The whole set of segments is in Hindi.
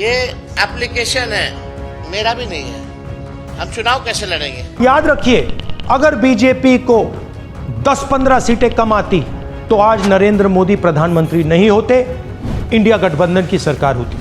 ये एप्लीकेशन है, मेरा भी नहीं है। हम चुनाव कैसे लड़ेंगे? याद रखिए, अगर बीजेपी को 10-15 सीटें कम आती तो आज नरेंद्र मोदी प्रधानमंत्री नहीं होते, इंडिया गठबंधन की सरकार होती।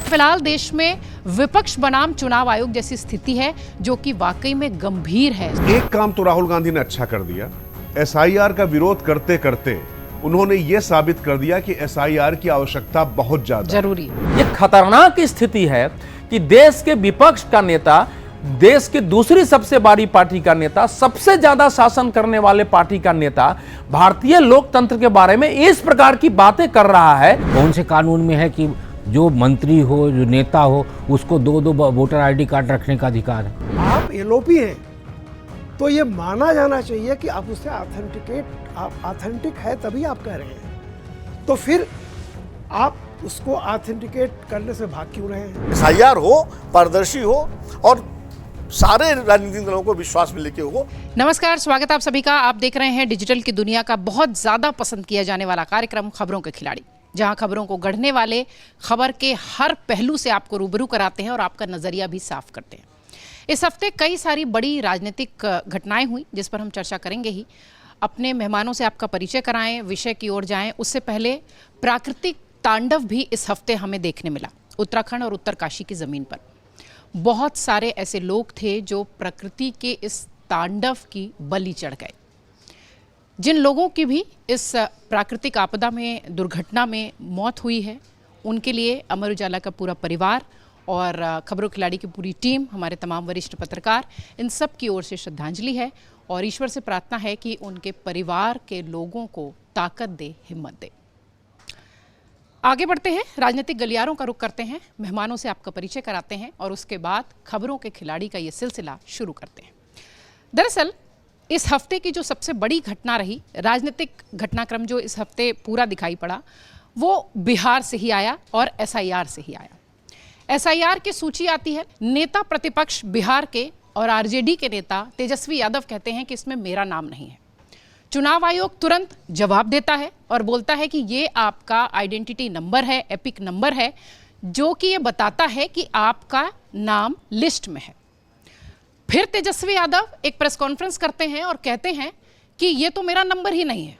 फिलहाल देश में विपक्ष बनाम चुनाव आयोग जैसी स्थिति है जो कि वाकई में गंभीर है। एक काम तो राहुल गांधी ने अच्छा कर दिया, एसआईआर का विरोध करते करते उन्होंने यह साबित कर दिया कि एसआईआर की आवश्यकता बहुत ज्यादा जरूरी। ये खतरनाक स्थिति है कि देश के विपक्ष का नेता, देश की दूसरी सबसे बड़ी पार्टी का नेता, सबसे ज्यादा शासन करने वाले पार्टी का नेता भारतीय लोकतंत्र के बारे में इस प्रकार की बातें कर रहा है। कौन से कानून में है कि जो मंत्री हो, जो नेता हो, उसको दो वोटर आईडी कार्ड रखने का अधिकार है? आप एलओपी हैं तो ये माना जाना चाहिए कि आप उससे ऑथेंटिक है, तभी आप कह रहे हैं। तो फिर आप उसको ऑथेंटिकेट करने से भाग क्यों रहे हैं? एसआईआर हो, पारदर्शी हो और सारे राजनीतिक दलों को विश्वास में लेके हो। नमस्कार, स्वागत है आप सभी का। आप देख रहे हैं डिजिटल की दुनिया का बहुत ज्यादा पसंद किया जाने वाला कार्यक्रम खबरों के खिलाड़ी, जहां खबरों को गढ़ने वाले खबर के हर पहलू से आपको रूबरू कराते हैं और आपका नजरिया भी साफ करते हैं। इस हफ्ते कई सारी बड़ी राजनीतिक घटनाएं हुई जिस पर हम चर्चा करेंगे ही। अपने मेहमानों से आपका परिचय कराएं, विषय की ओर जाएं, उससे पहले प्राकृतिक तांडव भी इस हफ्ते हमें देखने मिला उत्तराखंड और उत्तरकाशी की ज़मीन पर। बहुत सारे ऐसे लोग थे जो प्रकृति के इस तांडव की बलि चढ़ गए। जिन लोगों की भी इस प्राकृतिक आपदा में, दुर्घटना में मौत हुई है, उनके लिए अमर उजाला का पूरा परिवार और खबरों खिलाड़ी की पूरी टीम, हमारे तमाम वरिष्ठ पत्रकार, इन सब की ओर से श्रद्धांजलि है और ईश्वर से प्रार्थना है कि उनके परिवार के लोगों को ताकत दे, हिम्मत दे। आगे बढ़ते हैं, राजनीतिक गलियारों का रुख करते हैं, मेहमानों से आपका परिचय कराते हैं और उसके बाद खबरों के खिलाड़ी का ये सिलसिला शुरू करते हैं। दरअसल इस हफ्ते की जो सबसे बड़ी घटना रही, राजनीतिक घटनाक्रम जो इस हफ्ते पूरा दिखाई पड़ा, वो बिहार से ही आया और एसआईआर से ही आया। एसआईआर की सूची आती है, नेता प्रतिपक्ष बिहार के और आरजेडी के नेता तेजस्वी यादव कहते हैं कि इसमें मेरा नाम नहीं है। चुनाव आयोग तुरंत जवाब देता है और बोलता है कि ये आपका आइडेंटिटी नंबर है, एपिक नंबर है, जो कि ये बताता है कि आपका नाम लिस्ट में है। फिर तेजस्वी यादव एक प्रेस कॉन्फ्रेंस करते हैं और कहते हैं कि ये तो मेरा नंबर ही नहीं है।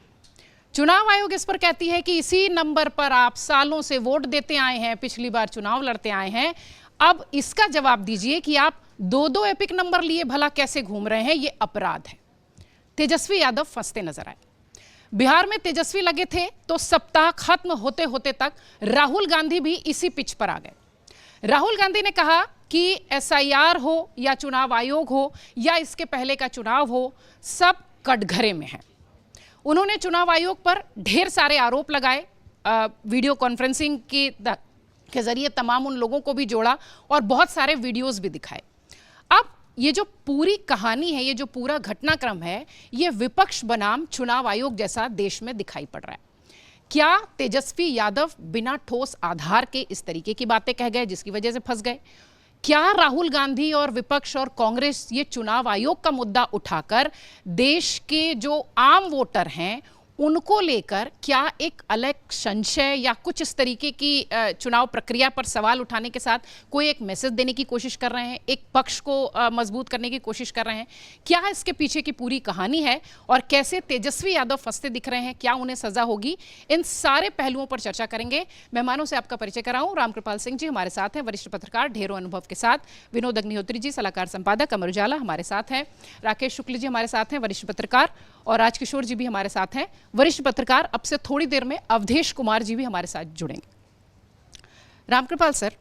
चुनाव आयोग इस पर कहती है कि इसी नंबर पर आप सालों से वोट देते आए हैं, पिछली बार चुनाव लड़ते आए हैं, अब इसका जवाब दीजिए कि आप दो एपिक नंबर लिए भला कैसे घूम रहे हैं, ये अपराध है। तेजस्वी यादव फंसते नजर आए। बिहार में तेजस्वी लगे थे तो सप्ताह खत्म होते होते तक राहुल गांधी भी इसी पिच पर आ गए। राहुल गांधी ने कहा कि एसआईआर हो या चुनाव आयोग हो या इसके पहले का चुनाव हो, सब कटघरे में है। उन्होंने चुनाव आयोग पर ढेर सारे आरोप लगाए, वीडियो कॉन्फ्रेंसिंग के जरिए तमाम उन लोगों को भी जोड़ा और बहुत सारे वीडियोस भी दिखाए। अब ये जो पूरी कहानी है, ये जो पूरा घटनाक्रम है, ये विपक्ष बनाम चुनाव आयोग जैसा देश में दिखाई पड़ रहा है। क्या तेजस्वी यादव बिना ठोस आधार के इस तरीके की बातें कह गए जिसकी वजह से फंस गए? क्या राहुल गांधी और विपक्ष और कांग्रेस ये चुनाव आयोग का मुद्दा उठाकर देश के जो आम वोटर हैं उनको लेकर क्या एक अलग संशय या कुछ इस तरीके की चुनाव प्रक्रिया पर सवाल उठाने के साथ कोई एक मैसेज देने की कोशिश कर रहे हैं, एक पक्ष को मजबूत करने की कोशिश कर रहे हैं? क्या इसके पीछे की पूरी कहानी है और कैसे तेजस्वी यादव फंसते दिख रहे हैं, क्या उन्हें सजा होगी? इन सारे पहलुओं पर चर्चा करेंगे। मेहमानों से आपका परिचय कराऊं, रामकृपाल सिंह जी हमारे साथ हैं, वरिष्ठ पत्रकार, ढेरों अनुभव के साथ। विनोद अग्निहोत्री जी, सलाहकार संपादक अमर उजाला हमारे साथ हैं। राकेश शुक्ल जी हमारे साथ हैं, वरिष्ठ पत्रकार, और राजकिशोर जी भी हमारे साथ हैं, वरिष्ठ पत्रकार। अब से थोड़ी देर में अवधेश कुमार जी भी हमारे साथ जुड़ेंगे। रामकृपाल सर,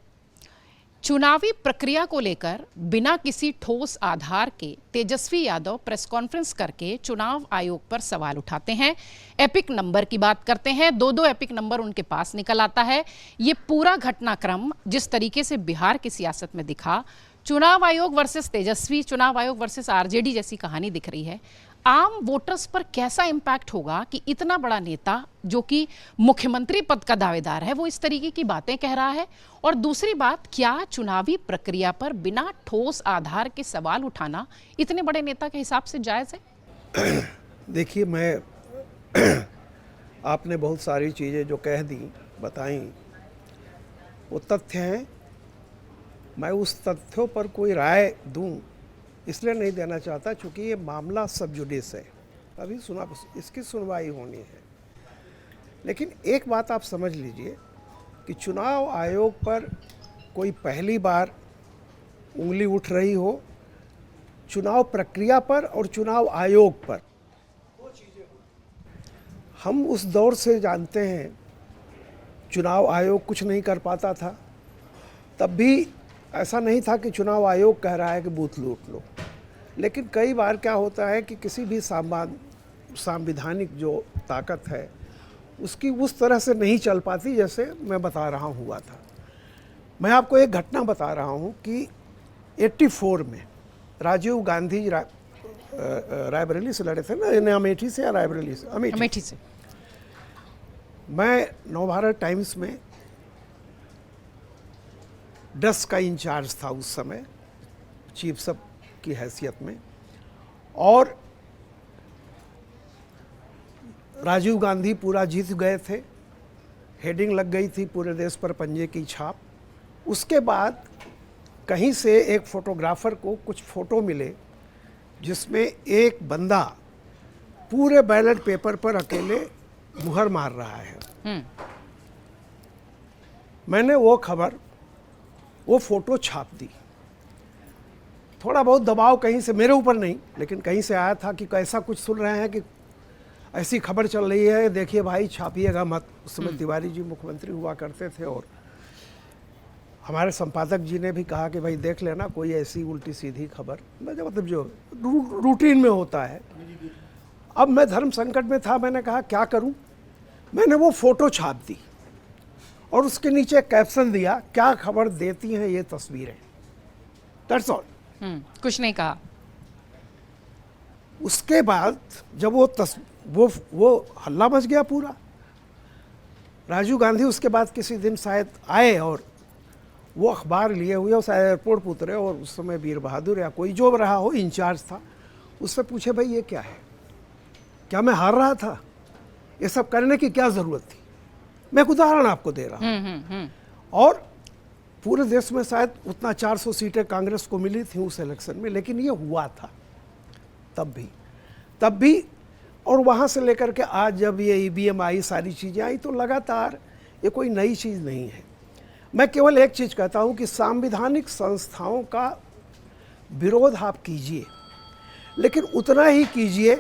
चुनावी प्रक्रिया को लेकर बिना किसी ठोस आधार के तेजस्वी यादव प्रेस कॉन्फ्रेंस करके चुनाव आयोग पर सवाल उठाते हैं, एपिक नंबर की बात करते हैं, दो एपिक नंबर उनके पास निकल आता है। ये पूरा घटनाक्रम जिस तरीके से बिहार की सियासत में दिखा, चुनाव आयोग वर्सेस तेजस्वी, चुनाव आयोग वर्सेस आरजेडी जैसी कहानी दिख रही है। आम वोटर्स पर कैसा इम्पैक्ट होगा कि इतना बड़ा नेता जो कि मुख्यमंत्री पद का दावेदार है वो इस तरीके की बातें कह रहा है? और दूसरी बात, क्या चुनावी प्रक्रिया पर बिना ठोस आधार के सवाल उठाना इतने बड़े नेता के हिसाब से जायज है? देखिए, मैं आपने बहुत सारी चीज़ें जो कह दी, बताई, वो तथ्य हैं। मैं उस तथ्यों पर कोई राय दूं इसलिए नहीं देना चाहता क्योंकि ये मामला सब जुडिस है, अभी इसकी सुनवाई होनी है। लेकिन एक बात आप समझ लीजिए कि चुनाव आयोग पर कोई पहली बार उंगली उठ रही हो, चुनाव प्रक्रिया पर और चुनाव आयोग पर, हम उस दौर से जानते हैं चुनाव आयोग कुछ नहीं कर पाता था। तब भी ऐसा नहीं था कि चुनाव आयोग कह रहा है कि बूथ लूट लो, लेकिन कई बार क्या होता है कि किसी भी सांविधानिक जो ताकत है उसकी उस तरह से नहीं चल पाती जैसे मैं बता रहा हूँ हुआ था। मैं आपको एक घटना बता रहा हूँ कि 84 में राजीव गांधी रायबरेली से लड़े थे ना, अमेठी से या रायबरेली से? अमेठी से। मैं नवभारत टाइम्स में डेस्क का इंचार्ज था उस समय, चीफ सब की हैसियत में, और राजीव गांधी पूरा जीत गए थे, हेडिंग लग गई थी पूरे देश पर पंजे की छाप। उसके बाद कहीं से एक फोटोग्राफर को कुछ फोटो मिले जिसमें एक बंदा पूरे बैलेट पेपर पर अकेले मुहर मार रहा है। मैंने वो फोटो छाप दी। थोड़ा बहुत दबाव कहीं से, मेरे ऊपर नहीं लेकिन कहीं से आया था कि ऐसा कुछ सुन रहे हैं कि ऐसी खबर चल रही है, देखिए भाई छापिएगा मत। उस समय तिवारी जी मुख्यमंत्री हुआ करते थे और हमारे संपादक जी ने भी कहा कि भाई देख लेना कोई ऐसी उल्टी सीधी खबर, मतलब जो रूटीन में होता है। अब मैं धर्म संकट में था, मैंने कहा क्या करूं, मैंने वो फोटो छाप दी और उसके नीचे कैप्शन दिया, क्या खबर देती हैं ये तस्वीरें। That's all. कुछ नहीं कहा। उसके बाद जब वो हल्ला मच गया पूरा। राजीव गांधी उसके बाद किसी दिन शायद आए और वो अखबार लिए हुए और शायद एयरपोर्ट पर उतरे और उस समय वीर बहादुर या कोई जो रहा हो इंचार्ज था, उससे पूछे भाई ये क्या है, क्या मैं हार रहा था, ये सब करने की क्या जरूरत थी। मैं एक उदाहरण आपको दे रहा हूँ। और पूरे देश में शायद उतना 400 सीटें कांग्रेस को मिली थी उस इलेक्शन में, लेकिन ये हुआ था तब भी। और वहाँ से लेकर के आज जब ये ईवीएम आई, सारी चीज़ें आई, तो लगातार ये कोई नई चीज़ नहीं है। मैं केवल एक चीज़ कहता हूँ कि संवैधानिक संस्थाओं का विरोध आप कीजिए, लेकिन उतना ही कीजिए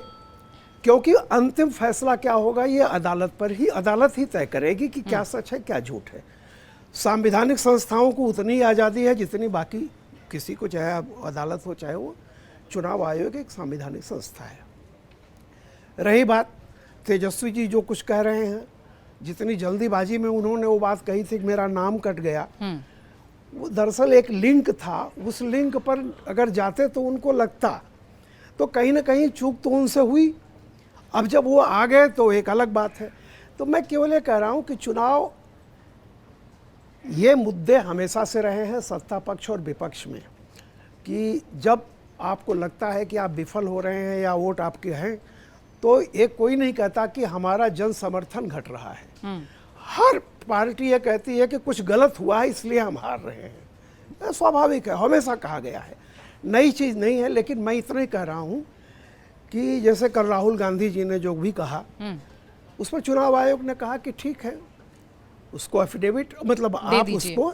क्योंकि अंतिम फैसला क्या होगा ये अदालत ही तय करेगी कि क्या सच है क्या झूठ है। संवैधानिक संस्थाओं को उतनी आज़ादी है जितनी बाकी किसी को, चाहे अदालत हो चाहे वो चुनाव आयोग एक संवैधानिक संस्था है। रही बात तेजस्वी जी जो कुछ कह रहे हैं, जितनी जल्दीबाजी में उन्होंने वो बात कही थी कि मेरा नाम कट गया, वो दरअसल एक लिंक था, उस लिंक पर अगर जाते तो उनको लगता, तो कहीं ना कहीं चूक तो उनसे हुई। अब जब वो आ गए तो एक अलग बात है। तो मैं केवल ये कह रहा हूँ कि चुनाव, ये मुद्दे हमेशा से रहे हैं सत्ता पक्ष और विपक्ष में, कि जब आपको लगता है कि आप विफल हो रहे हैं या वोट आपके हैं, तो एक कोई नहीं कहता कि हमारा जन समर्थन घट रहा है। हर पार्टी ये कहती है कि कुछ गलत हुआ है इसलिए हम हार रहे हैं। स्वाभाविक है, हमेशा कहा गया है, नई चीज़ नहीं है। लेकिन मैं इतना ही कह रहा हूँ कि जैसे कल राहुल गांधी जी ने जो भी कहा, उस पर चुनाव आयोग ने कहा कि ठीक है, उसको एफिडेविट, मतलब आप उसको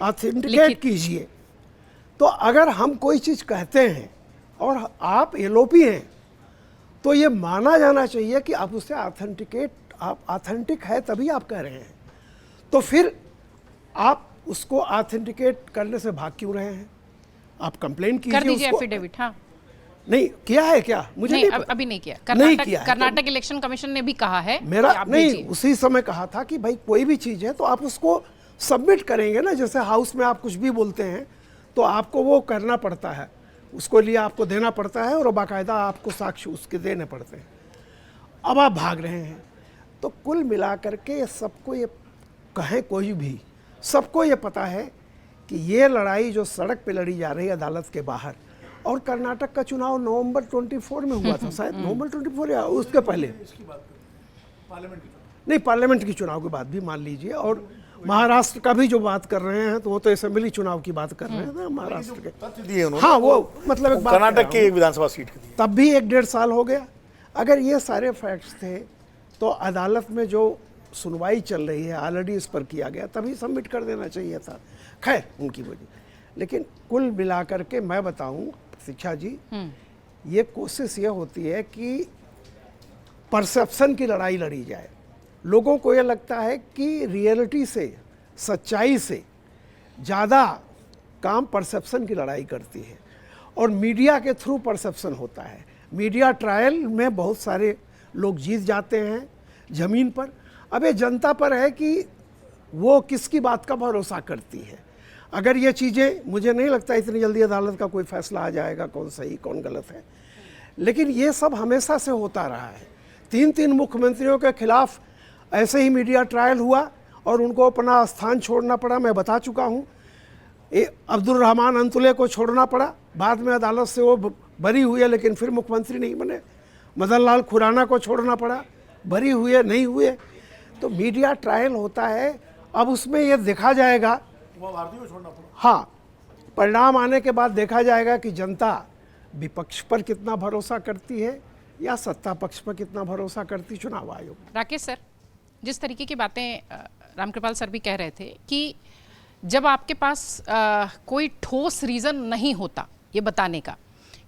ऑथेंटिकेट कीजिए। तो अगर हम कोई चीज़ कहते हैं और आप एलओपी हैं, तो ये माना जाना चाहिए कि आप उससे ऑथेंटिक है तभी आप कह रहे हैं। तो फिर आप उसको ऑथेंटिकेट करने से भाग क्यों रहे हैं? आप कंप्लेन कीजिए, कर दीजिए एफिडेविट। हाँ, नहीं किया है क्या? मुझे नहीं, अभी नहीं किया। कर्नाटक इलेक्शन कमीशन ने भी कहा है मेरा नहीं, उसी समय कहा था कि भाई कोई भी चीज़ है तो आप उसको सबमिट करेंगे ना। जैसे हाउस में आप कुछ भी बोलते हैं तो आपको वो करना पड़ता है, उसको लिए आपको देना पड़ता है और बाकायदा आपको साक्ष्य उसके देने पड़ते हैं। अब आप भाग रहे हैं। तो कुल मिलाकर के सबको ये कहें, कोई भी, सबको ये पता है कि ये लड़ाई जो सड़क पे लड़ी जा रही है अदालत के बाहर, और कर्नाटक का चुनाव नवंबर 24 में हुआ था, शायद नवंबर 24 या उसके पहले, नहीं, पार्लियामेंट की चुनाव की बात भी मान लीजिए, और महाराष्ट्र का भी जो बात कर रहे हैं तो वो तो असेंबली चुनाव की बात कर रहे हैं ना, महाराष्ट्र के तथ्य दिए उन्होंने। हाँ, वो मतलब एक बात कह कर्नाटक रहा की हूँ। एक विधानसभा सीट के दिए। तब भी 1-1.5 साल हो गया। अगर ये सारे फैक्ट्स थे तो अदालत में जो सुनवाई चल रही है ऑलरेडी इस पर किया गया, तभी सबमिट कर देना चाहिए था। खैर, उनकी वजह, लेकिन कुल मिलाकर के मैं बताऊं शिक्षा जी, ये कोशिश ये होती है कि परसेप्शन की लड़ाई लड़ी जाए। लोगों को ये लगता है कि रियलिटी से, सच्चाई से ज़्यादा काम परसेप्शन की लड़ाई करती है, और मीडिया के थ्रू परसेप्शन होता है। मीडिया ट्रायल में बहुत सारे लोग जीत जाते हैं ज़मीन पर। अब ये जनता पर है कि वो किसकी बात का भरोसा करती है। अगर ये चीज़ें, मुझे नहीं लगता इतनी जल्दी अदालत का कोई फैसला आ जाएगा कौन सही कौन गलत है, लेकिन ये सब हमेशा से होता रहा है। 3-3 मुख्यमंत्रियों के खिलाफ ऐसे ही मीडिया ट्रायल हुआ और उनको अपना स्थान छोड़ना पड़ा। मैं बता चुका हूँ, अब्दुल रहमान अंतुले को छोड़ना पड़ा, बाद में अदालत से वो बरी हुए लेकिन फिर मुख्यमंत्री नहीं बने। मदन लाल खुराना को छोड़ना पड़ा, बरी हुए नहीं हुए। तो मीडिया ट्रायल होता है। अब उसमें ये देखा जाएगा, हाँ, परिणाम आने के बाद देखा जाएगा कि जनता विपक्ष पर कितना भरोसा करती है या सत्ता पक्ष पर कितना भरोसा करती चुनाव आयोग। राकेश सर, जिस तरीके की बातें रामकृपाल सर भी कह रहे थे कि जब आपके पास कोई ठोस रीज़न नहीं होता ये बताने का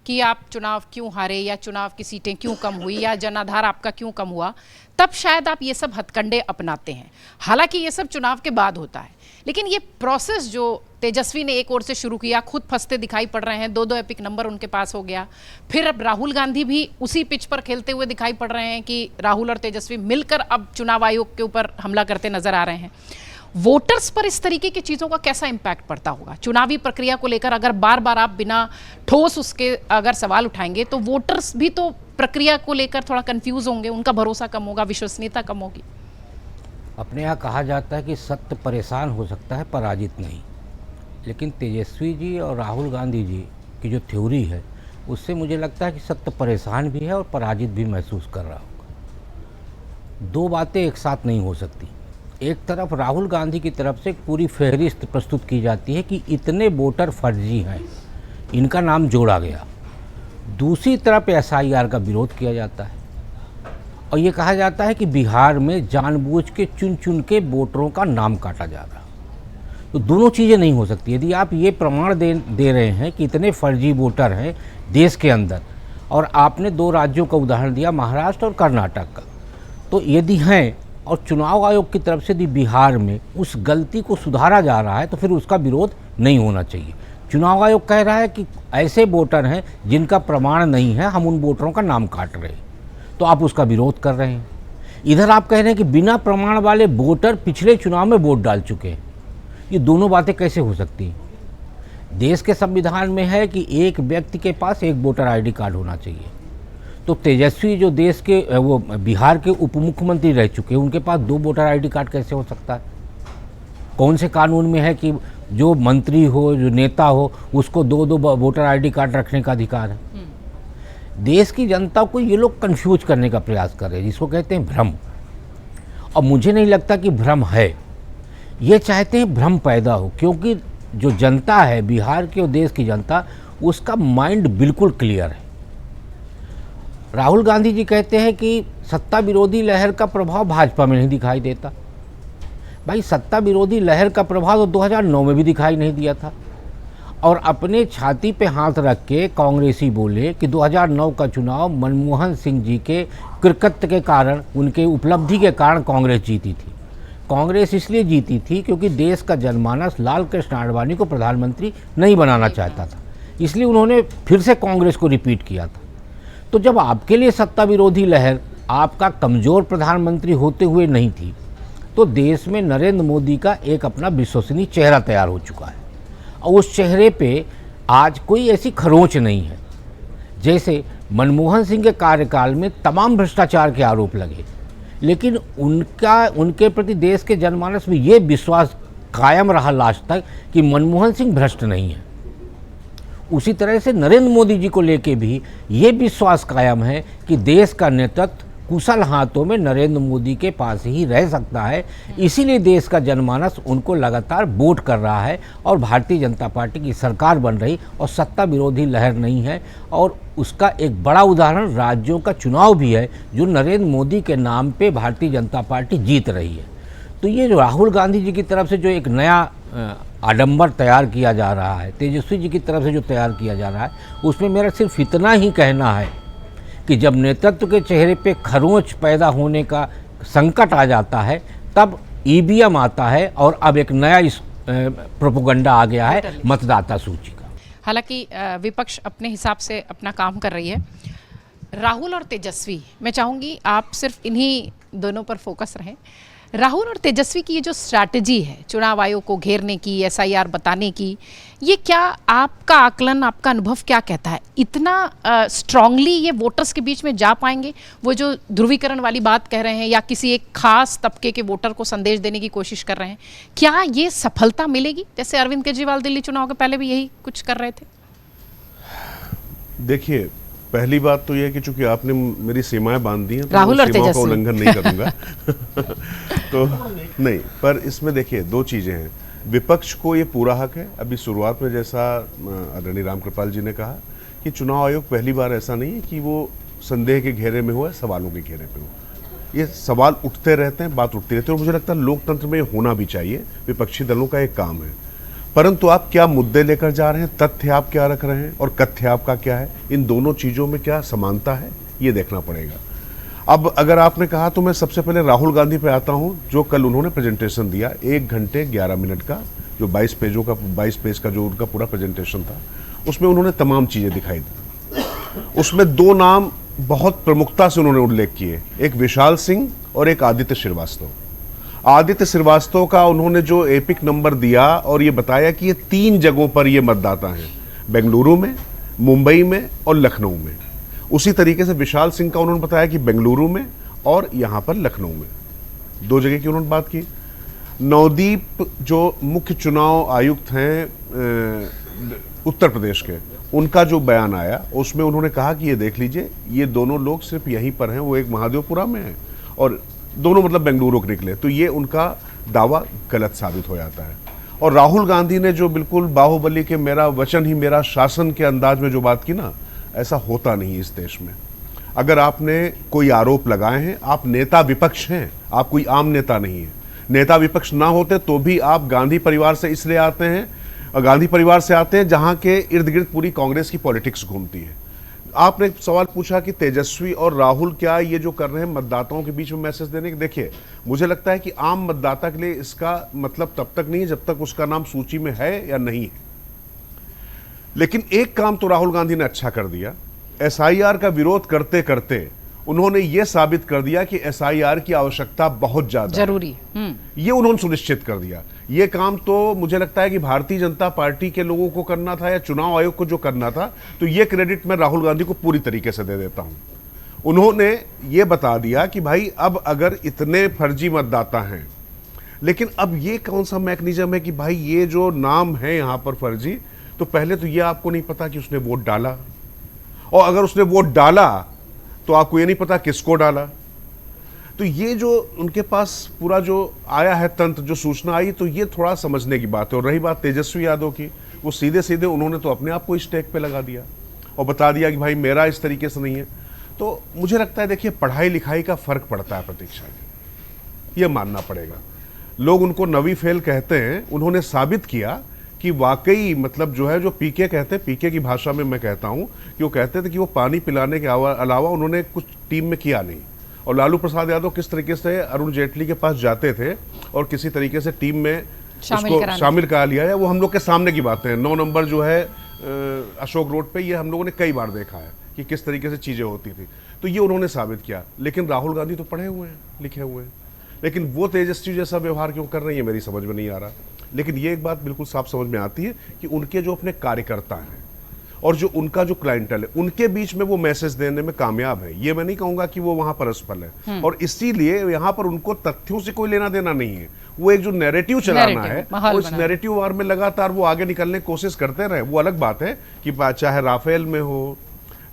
कि आप चुनाव क्यों हारे या चुनाव की सीटें क्यों कम हुई या जनाधार आपका क्यों कम हुआ, तब शायद आप ये सब हथकंडे अपनाते हैं। हालांकि ये सब चुनाव के बाद होता है, लेकिन ये प्रोसेस जो तेजस्वी ने एक ओर से शुरू किया, खुद फंसते दिखाई पड़ रहे हैं, 2-2 एपिक नंबर उनके पास हो गया। फिर अब राहुल गांधी भी उसी पिच पर खेलते हुए दिखाई पड़ रहे हैं कि राहुल और तेजस्वी मिलकर अब चुनाव आयोग के ऊपर हमला करते नजर आ रहे हैं। वोटर्स पर इस तरीके की चीज़ों का कैसा इम्पैक्ट पड़ता होगा? चुनावी प्रक्रिया को लेकर अगर बार बार आप बिना ठोस उसके अगर सवाल उठाएंगे तो वोटर्स भी तो प्रक्रिया को लेकर थोड़ा कंफ्यूज होंगे, उनका भरोसा कम होगा, विश्वसनीयता कम होगी। अपने यहाँ कहा जाता है कि सत्य परेशान हो सकता है, पराजित नहीं। लेकिन तेजस्वी जी और राहुल गांधी जी की जो थ्योरी है उससे मुझे लगता है कि सत्य परेशान भी है और पराजित भी महसूस कर रहा होगा। दो बातें एक साथ नहीं हो सकती। एक तरफ राहुल गांधी की तरफ से एक पूरी फहरिस्त प्रस्तुत की जाती है कि इतने वोटर फर्जी हैं, इनका नाम जोड़ा गया। दूसरी तरफ SIR का विरोध किया जाता है और ये कहा जाता है कि बिहार में जानबूझ के चुन चुन के वोटरों का नाम काटा जा रहा। तो दोनों चीज़ें नहीं हो सकती। यदि आप ये प्रमाण दे रहे हैं कि इतने फर्जी वोटर हैं देश के अंदर, और आपने 2 राज्यों का उदाहरण दिया, महाराष्ट्र और कर्नाटक का, तो यदि हैं और चुनाव आयोग की तरफ से यदि बिहार में उस गलती को सुधारा जा रहा है तो फिर उसका विरोध नहीं होना चाहिए। चुनाव आयोग कह रहा है कि ऐसे वोटर हैं जिनका प्रमाण नहीं है, हम उन वोटरों का नाम काट रहे हैं, तो आप उसका विरोध कर रहे हैं। इधर आप कह रहे हैं कि बिना प्रमाण वाले वोटर पिछले चुनाव में वोट डाल चुके हैं। ये दोनों बातें कैसे हो सकती हैं? देश के संविधान में है कि एक व्यक्ति के पास एक वोटर ID कार्ड होना चाहिए। तो तेजस्वी जो देश के वो बिहार के उप मुख्यमंत्री रह चुके हैं, उनके पास 2 वोटर ID कार्ड कैसे हो सकता है? कौन से कानून में है कि जो मंत्री हो, जो नेता हो, उसको 2-2 वोटर ID कार्ड रखने का अधिकार है? देश की जनता को ये लोग कंफ्यूज करने का प्रयास कर रहे हैं, जिसको कहते हैं भ्रम। और मुझे नहीं लगता कि भ्रम है। ये चाहते हैं भ्रम पैदा हो, क्योंकि जो जनता है बिहार की और देश की जनता, उसका माइंड बिल्कुल क्लियर है। राहुल गांधी जी कहते हैं कि सत्ता विरोधी लहर का प्रभाव भाजपा में नहीं दिखाई देता। भाई, सत्ता विरोधी लहर का प्रभाव तो 2009 में भी दिखाई नहीं दिया था। और अपने छाती पे हाथ रख के कांग्रेसी बोले कि 2009 का चुनाव मनमोहन सिंह जी के कृतित्व के कारण, उनके उपलब्धि के कारण कांग्रेस जीती थी। कांग्रेस इसलिए जीती थी क्योंकि देश का जनमानस लाल कृष्ण आडवाणी को प्रधानमंत्री नहीं बनाना चाहता था, इसलिए उन्होंने फिर से कांग्रेस को रिपीट किया था। तो जब आपके लिए सत्ता विरोधी लहर आपका कमज़ोर प्रधानमंत्री होते हुए नहीं थी, तो देश में नरेंद्र मोदी का एक अपना विश्वसनीय चेहरा तैयार हो चुका है और उस चेहरे पे आज कोई ऐसी खरोंच नहीं है। जैसे मनमोहन सिंह के कार्यकाल में तमाम भ्रष्टाचार के आरोप लगे, लेकिन उनके प्रति देश के जनमानस में ये विश्वास कायम रहा लास्ट तक कि मनमोहन सिंह भ्रष्ट नहीं है। उसी तरह से नरेंद्र मोदी जी को लेके भी ये विश्वास कायम है कि देश का नेतृत्व कुशल हाथों में नरेंद्र मोदी के पास ही रह सकता है। इसीलिए देश का जनमानस उनको लगातार वोट कर रहा है और भारतीय जनता पार्टी की सरकार बन रही और सत्ता विरोधी लहर नहीं है। और उसका एक बड़ा उदाहरण राज्यों का चुनाव भी है जो नरेंद्र मोदी के नाम पे भारतीय जनता पार्टी जीत रही है। तो ये जो राहुल गांधी जी की तरफ से जो एक नया आडंबर तैयार किया जा रहा है, तेजस्वी जी की तरफ से जो तैयार किया जा रहा है, उसमें मेरा सिर्फ इतना ही कहना है कि जब नेतृत्व के चेहरे पे खरोंच पैदा होने का संकट आ जाता है तब ईवीएम आता है और अब एक नया प्रोपेगेंडा आ गया है मतदाता सूची का। हालांकि विपक्ष अपने हिसाब से अपना काम कर रही है। राहुल और तेजस्वी, मैं चाहूँगी आप सिर्फ इन्हीं दोनों पर फोकस रहें। राहुल और तेजस्वी की ये जो स्ट्रैटेजी है चुनाव आयोग को घेरने की, एसआईआर बताने की, ये क्या आपका आकलन, आपका अनुभव क्या कहता है? इतना स्ट्रांगली ये वोटर्स के बीच में जा पाएंगे? वो जो ध्रुवीकरण वाली बात कह रहे हैं या किसी एक खास तबके के वोटर को संदेश देने की कोशिश कर रहे हैं, क्या ये सफलता मिलेगी? जैसे अरविंद केजरीवाल दिल्ली चुनाव के पहले भी यही कुछ कर रहे थे। देखिए, पहली बात तो यह है कि चूंकि आपने मेरी सीमाएं बांध दी हैं तो राहुल और सीमाओं का तेजस्वी उल्लंघन नहीं करूंगा। तो नहीं, पर इसमें देखिए दो चीजें हैं। विपक्ष को ये पूरा हक है, अभी शुरुआत में जैसा आदरणीय रामकृपाल जी ने कहा कि चुनाव आयोग पहली बार ऐसा नहीं है कि वो संदेह के घेरे में हो या सवालों के घेरे में हो। ये सवाल उठते रहते हैं, बात उठती रहती है और मुझे लगता है लोकतंत्र में होना भी चाहिए, विपक्षी दलों का एक काम है। परंतु आप क्या मुद्दे लेकर जा रहे हैं, तथ्य आप क्या रख रहे हैं और कथ्य आपका क्या है, इन दोनों चीज़ों में क्या समानता है, ये देखना पड़ेगा। अब अगर आपने कहा तो मैं सबसे पहले राहुल गांधी पे आता हूं, जो कल उन्होंने प्रेजेंटेशन दिया 1 घंटे 11 मिनट का, जो 22 पेज का जो उनका पूरा प्रेजेंटेशन था, उसमें उन्होंने तमाम चीज़ें दिखाई दी। उसमें 2 नाम बहुत प्रमुखता से उन्होंने उल्लेख किए, एक विशाल सिंह और एक आदित्य श्रीवास्तव। आदित्य श्रीवास्तव का उन्होंने जो एपिक नंबर दिया और ये बताया कि ये 3 जगहों पर ये मतदाता हैं, बेंगलुरु में, मुंबई में और लखनऊ में। उसी तरीके से विशाल सिंह का उन्होंने बताया कि बेंगलुरु में और यहाँ पर लखनऊ में, 2 जगह की उन्होंने बात की। नवदीप जो मुख्य चुनाव आयुक्त हैं उत्तर प्रदेश के, उनका जो बयान आया उसमें उन्होंने कहा कि ये देख लीजिए, ये दोनों लोग सिर्फ यहीं पर हैं, वो एक महादेवपुरा में है और दोनों मतलब बेंगलुरु के निकले, तो ये उनका दावा गलत साबित हो जाता है। और राहुल गांधी ने जो बिल्कुल बाहुबली के मेरा वचन ही मेरा शासन के अंदाज में जो बात की ना, ऐसा होता नहीं इस देश में। अगर आपने कोई आरोप लगाए हैं, आप नेता विपक्ष हैं, आप कोई आम नेता नहीं है। नेता विपक्ष ना होते तो भी आप गांधी परिवार से इसलिए आते हैं, गांधी परिवार से आते हैं जहां के इर्द गिर्द पूरी कांग्रेस की पॉलिटिक्स घूमती है। आपने एक सवाल पूछा कि तेजस्वी और राहुल क्या ये जो कर रहे हैं मतदाताओं के बीच में मैसेज देने के, देखिए मुझे लगता है कि आम मतदाता के लिए इसका मतलब तब तक नहीं है जब तक उसका नाम सूची में है या नहीं है। लेकिन एक काम तो राहुल गांधी ने अच्छा कर दिया, एसआईआर का विरोध करते करते उन्होंने ये साबित कर दिया कि एसआईआर की आवश्यकता बहुत ज्यादा जरूरी है। ये उन्होंने सुनिश्चित कर दिया। ये काम तो मुझे लगता है कि भारतीय जनता पार्टी के लोगों को करना था या चुनाव आयोग को जो करना था, तो ये क्रेडिट मैं राहुल गांधी को पूरी तरीके से दे देता हूं। उन्होंने ये बता दिया कि भाई अब अगर इतने फर्जी मतदाता हैं, लेकिन अब ये कौन सा मैकेनिज्म है कि भाई ये जो नाम है यहां पर फर्जी, तो पहले तो ये आपको नहीं पता कि उसने वोट डाला, और अगर उसने वोट डाला तो आपको ये नहीं पता किसको डाला। तो ये जो उनके पास पूरा जो आया है तंत्र, जो सूचना आई, तो ये थोड़ा समझने की बात है। और रही बात तेजस्वी यादव की, वो सीधे सीधे उन्होंने तो अपने आप को स्टेक पे लगा दिया और बता दिया कि भाई मेरा इस तरीके से नहीं है। तो मुझे लगता है देखिए पढ़ाई लिखाई का फर्क पड़ता है प्रतीक्षा में, ये मानना पड़ेगा। लोग उनको नवी फेल कहते हैं, उन्होंने साबित किया कि वाकई मतलब जो है, जो पीके कहते हैं, पीके की भाषा में मैं कहता हूं कि वो कहते थे कि वो पानी पिलाने के अलावा उन्होंने कुछ टीम में किया नहीं। और लालू प्रसाद यादव किस तरीके से अरुण जेटली के पास जाते थे और किसी तरीके से टीम में उसको शामिल करा लिया है, वो हम लोग के सामने की बातें हैं। 9 नंबर जो है अशोक रोड पे, ये हम लोगों ने कई बार देखा है कि किस तरीके से चीजें होती थी। तो ये उन्होंने साबित किया। लेकिन राहुल गांधी तो पढ़े हुए हैं, लिखे हुए हैं, लेकिन वो तेजस्वी जैसा व्यवहार क्यों कर रही है मेरी समझ में नहीं आ रहा। लेकिन ये एक बात बिल्कुल साफ समझ में आती है कि उनके जो अपने कार्यकर्ता हैं और जो उनका जो क्लाइंटल है, उनके बीच में वो मैसेज देने में कामयाब है। ये मैं नहीं कहूंगा कि वो वहां पर असफल है, और इसीलिए यहां पर उनको तथ्यों से कोई लेना देना नहीं है। वो एक जो नैरेटिव चलाना है, उस नैरेटिव वार में लगातार वो आगे निकलने की कोशिश करते रहे। वो अलग बात है कि चाहे राफेल में हो,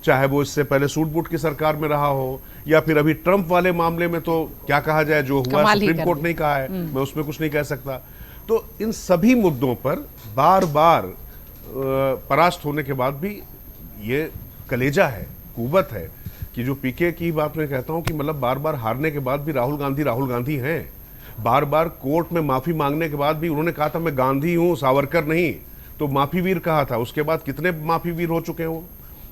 चाहे वो इससे पहले सूट बूट की सरकार में रहा हो, या फिर अभी ट्रंप वाले मामले में तो क्या कहा जाए, जो हुआ कमाल ही सुप्रीम कर कोर्ट नहीं कहा है, मैं उसमें कुछ नहीं कह सकता। तो इन सभी मुद्दों पर बार बार परास्त होने के बाद भी ये कलेजा है, कुव्वत है कि जो पीके की बात मैं कहता हूं कि मतलब बार बार हारने के बाद भी राहुल गांधी हैं। बार बार कोर्ट में माफी मांगने के बाद भी उन्होंने कहा था मैं गांधी हूं, सावरकर नहीं, तो माफी वीर कहा था। उसके बाद कितने माफी वीर हो चुके हो,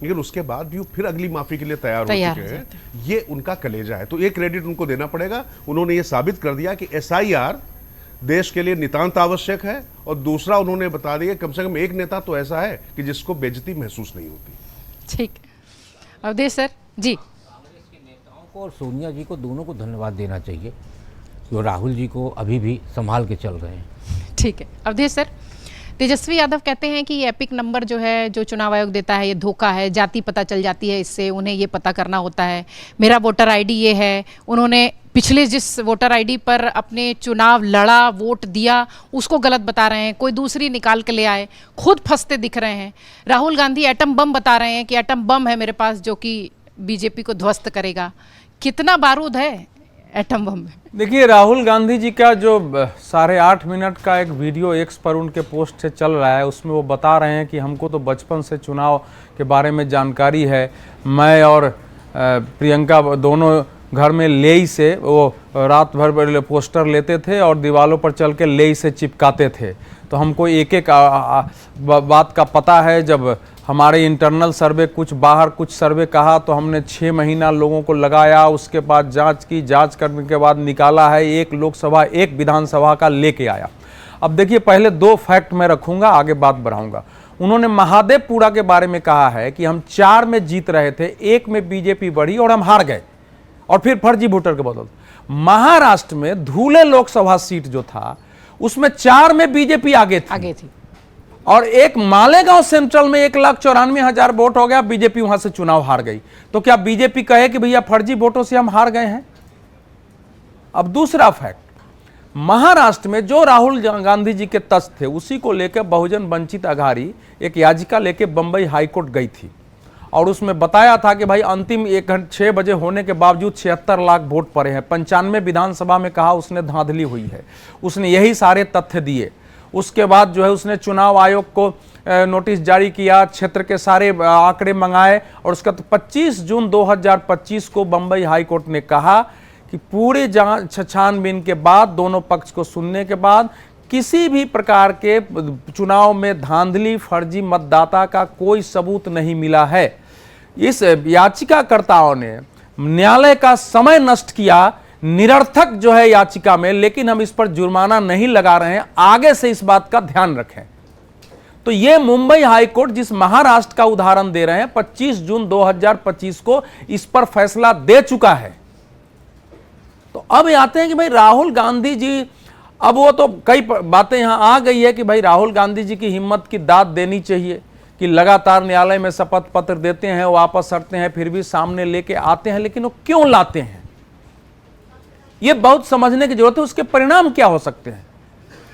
लेकिन उसके बाद भी वो फिर अगली माफी के लिए तैयार हो चुके हैं। ये उनका कलेजा है, तो ये क्रेडिट उनको देना पड़ेगा। उन्होंने ये साबित कर दिया कि SIR देश के लिए नितांत आवश्यक है, और दूसरा उन्होंने बता दिया कम से कम एक नेता तो ऐसा है कि जिसको बेइज्जती महसूस नहीं होती। ठीक, अवधेश सर जी। कांग्रेस के नेताओं को और सोनिया जी को, दोनों को धन्यवाद देना चाहिए, जो राहुल जी को अभी भी संभाल के चल रहे हैं। ठीक है अवधेश सर। तेजस्वी यादव कहते हैं कि ये एपिक नंबर जो है, जो चुनाव आयोग देता है, ये धोखा है, जाति पता चल जाती है इससे, उन्हें ये पता करना होता है। मेरा वोटर ID ये है, उन्होंने पिछले जिस वोटर ID पर अपने चुनाव लड़ा, वोट दिया, उसको गलत बता रहे हैं, कोई दूसरी निकाल के ले आए, खुद फंसते दिख रहे हैं। राहुल गांधी एटम बम बता रहे हैं कि एटम बम है मेरे पास जो कि BJP को ध्वस्त करेगा। कितना बारूद है एटम बम में? देखिए, राहुल गांधी जी का जो 8.5 मिनट का एक वीडियो एक्स पर उनके पोस्ट से चल रहा है, उसमें वो बता रहे हैं कि हमको तो बचपन से चुनाव के बारे में जानकारी है। मैं और प्रियंका दोनों घर में लेई से वो रात भर पोस्टर लेते थे और दीवालों पर चल के लेई से चिपकाते थे। तो हमको एक एक बात का पता है। जब हमारे इंटरनल सर्वे कुछ बाहर कुछ सर्वे कहा तो हमने 6 महीना लोगों को लगाया, उसके बाद जांच की, जांच करने के बाद निकाला है, एक लोकसभा एक विधानसभा का लेके आया। अब देखिए, पहले 2 फैक्ट मैं रखूंगा, आगे बात बढ़ाऊंगा। उन्होंने महादेवपुरा के बारे में कहा है कि हम 4 में जीत रहे थे, 1 में BJP बढ़ी और हम हार गए, और फिर फर्जी वोटर के बदौलत। महाराष्ट्र में धुले लोकसभा सीट जो था उसमें 4 में BJP आगे थी। और एक मालेगांव सेंट्रल में 1,94,000 वोट हो गया, BJP वहां से चुनाव हार गई। तो क्या BJP कहे कि भैया फर्जी वोटों से हम हार गए हैं? अब दूसरा फैक्ट, महाराष्ट्र में जो राहुल गांधी जी के तथ्य थे, उसी को लेकर बहुजन वंचित अघाड़ी एक याचिका लेकर बंबई हाईकोर्ट गई थी, और उसमें बताया था कि भाई अंतिम 6 बजे होने के बावजूद 76 लाख वोट पड़े हैं। 95 विधानसभा में कहा उसने धांधली हुई है, उसने यही सारे तथ्य दिए। उसके बाद जो है उसने चुनाव आयोग को नोटिस जारी किया, क्षेत्र के सारे आंकड़े मंगाए, और उसका 25 जून 2025 को बंबई हाईकोर्ट ने कहा कि पूरे जांच छानबीन के बाद, दोनों पक्ष को सुनने के बाद, किसी भी प्रकार के चुनाव में धांधली, फर्जी मतदाता का कोई सबूत नहीं मिला है। इस याचिकाकर्ताओं ने न्यायालय का समय नष्ट किया, निरर्थक जो है याचिका में, लेकिन हम इस पर जुर्माना नहीं लगा रहे हैं, आगे से इस बात का ध्यान रखें। तो ये मुंबई हाईकोर्ट जिस महाराष्ट्र का उदाहरण दे रहे हैं, 25 जून 2025 को इस पर फैसला दे चुका है। तो अब आते हैं कि भाई राहुल गांधी जी, अब वो तो कई बातें यहां आ गई है कि भाई राहुल गांधी जी की हिम्मत की दाद देनी चाहिए कि लगातार न्यायालय में शपथ पत्र देते हैं, वापस हटते हैं, फिर भी सामने लेके आते हैं, लेकिन वो क्यों लाते हैं, ये बहुत समझने की जरूरत है। उसके परिणाम क्या हो सकते हैं?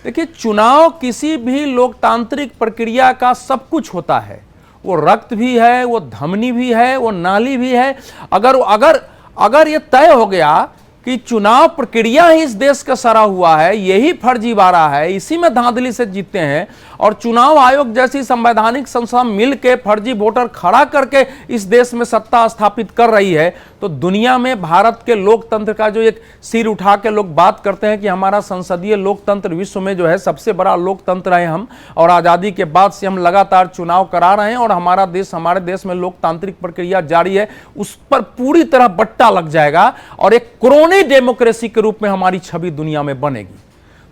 देखिए, चुनाव किसी भी लोकतांत्रिक प्रक्रिया का सब कुछ होता है। वो रक्त भी है, वो धमनी भी है, वो नाली भी है। अगर ये तय हो गया कि चुनाव प्रक्रिया ही इस देश का सरा हुआ है, यही फर्जीवाड़ा है, इसी में धांधली से जीतते हैं, और चुनाव आयोग जैसी संवैधानिक संस्था मिलकर फर्जी वोटर खड़ा करके इस देश में सत्ता स्थापित कर रही है, तो दुनिया में भारत के लोकतंत्र का जो एक सिर उठा के लोग बात करते हैं कि हमारा संसदीय लोकतंत्र विश्व में जो है सबसे बड़ा लोकतंत्र है हम, और आज़ादी के बाद से हम लगातार चुनाव करा रहे हैं, और हमारे देश में लोकतांत्रिक प्रक्रिया जारी है, उस पर पूरी तरह बट्टा लग जाएगा और एक क्रोनी डेमोक्रेसी के रूप में हमारी छवि दुनिया में बनेगी।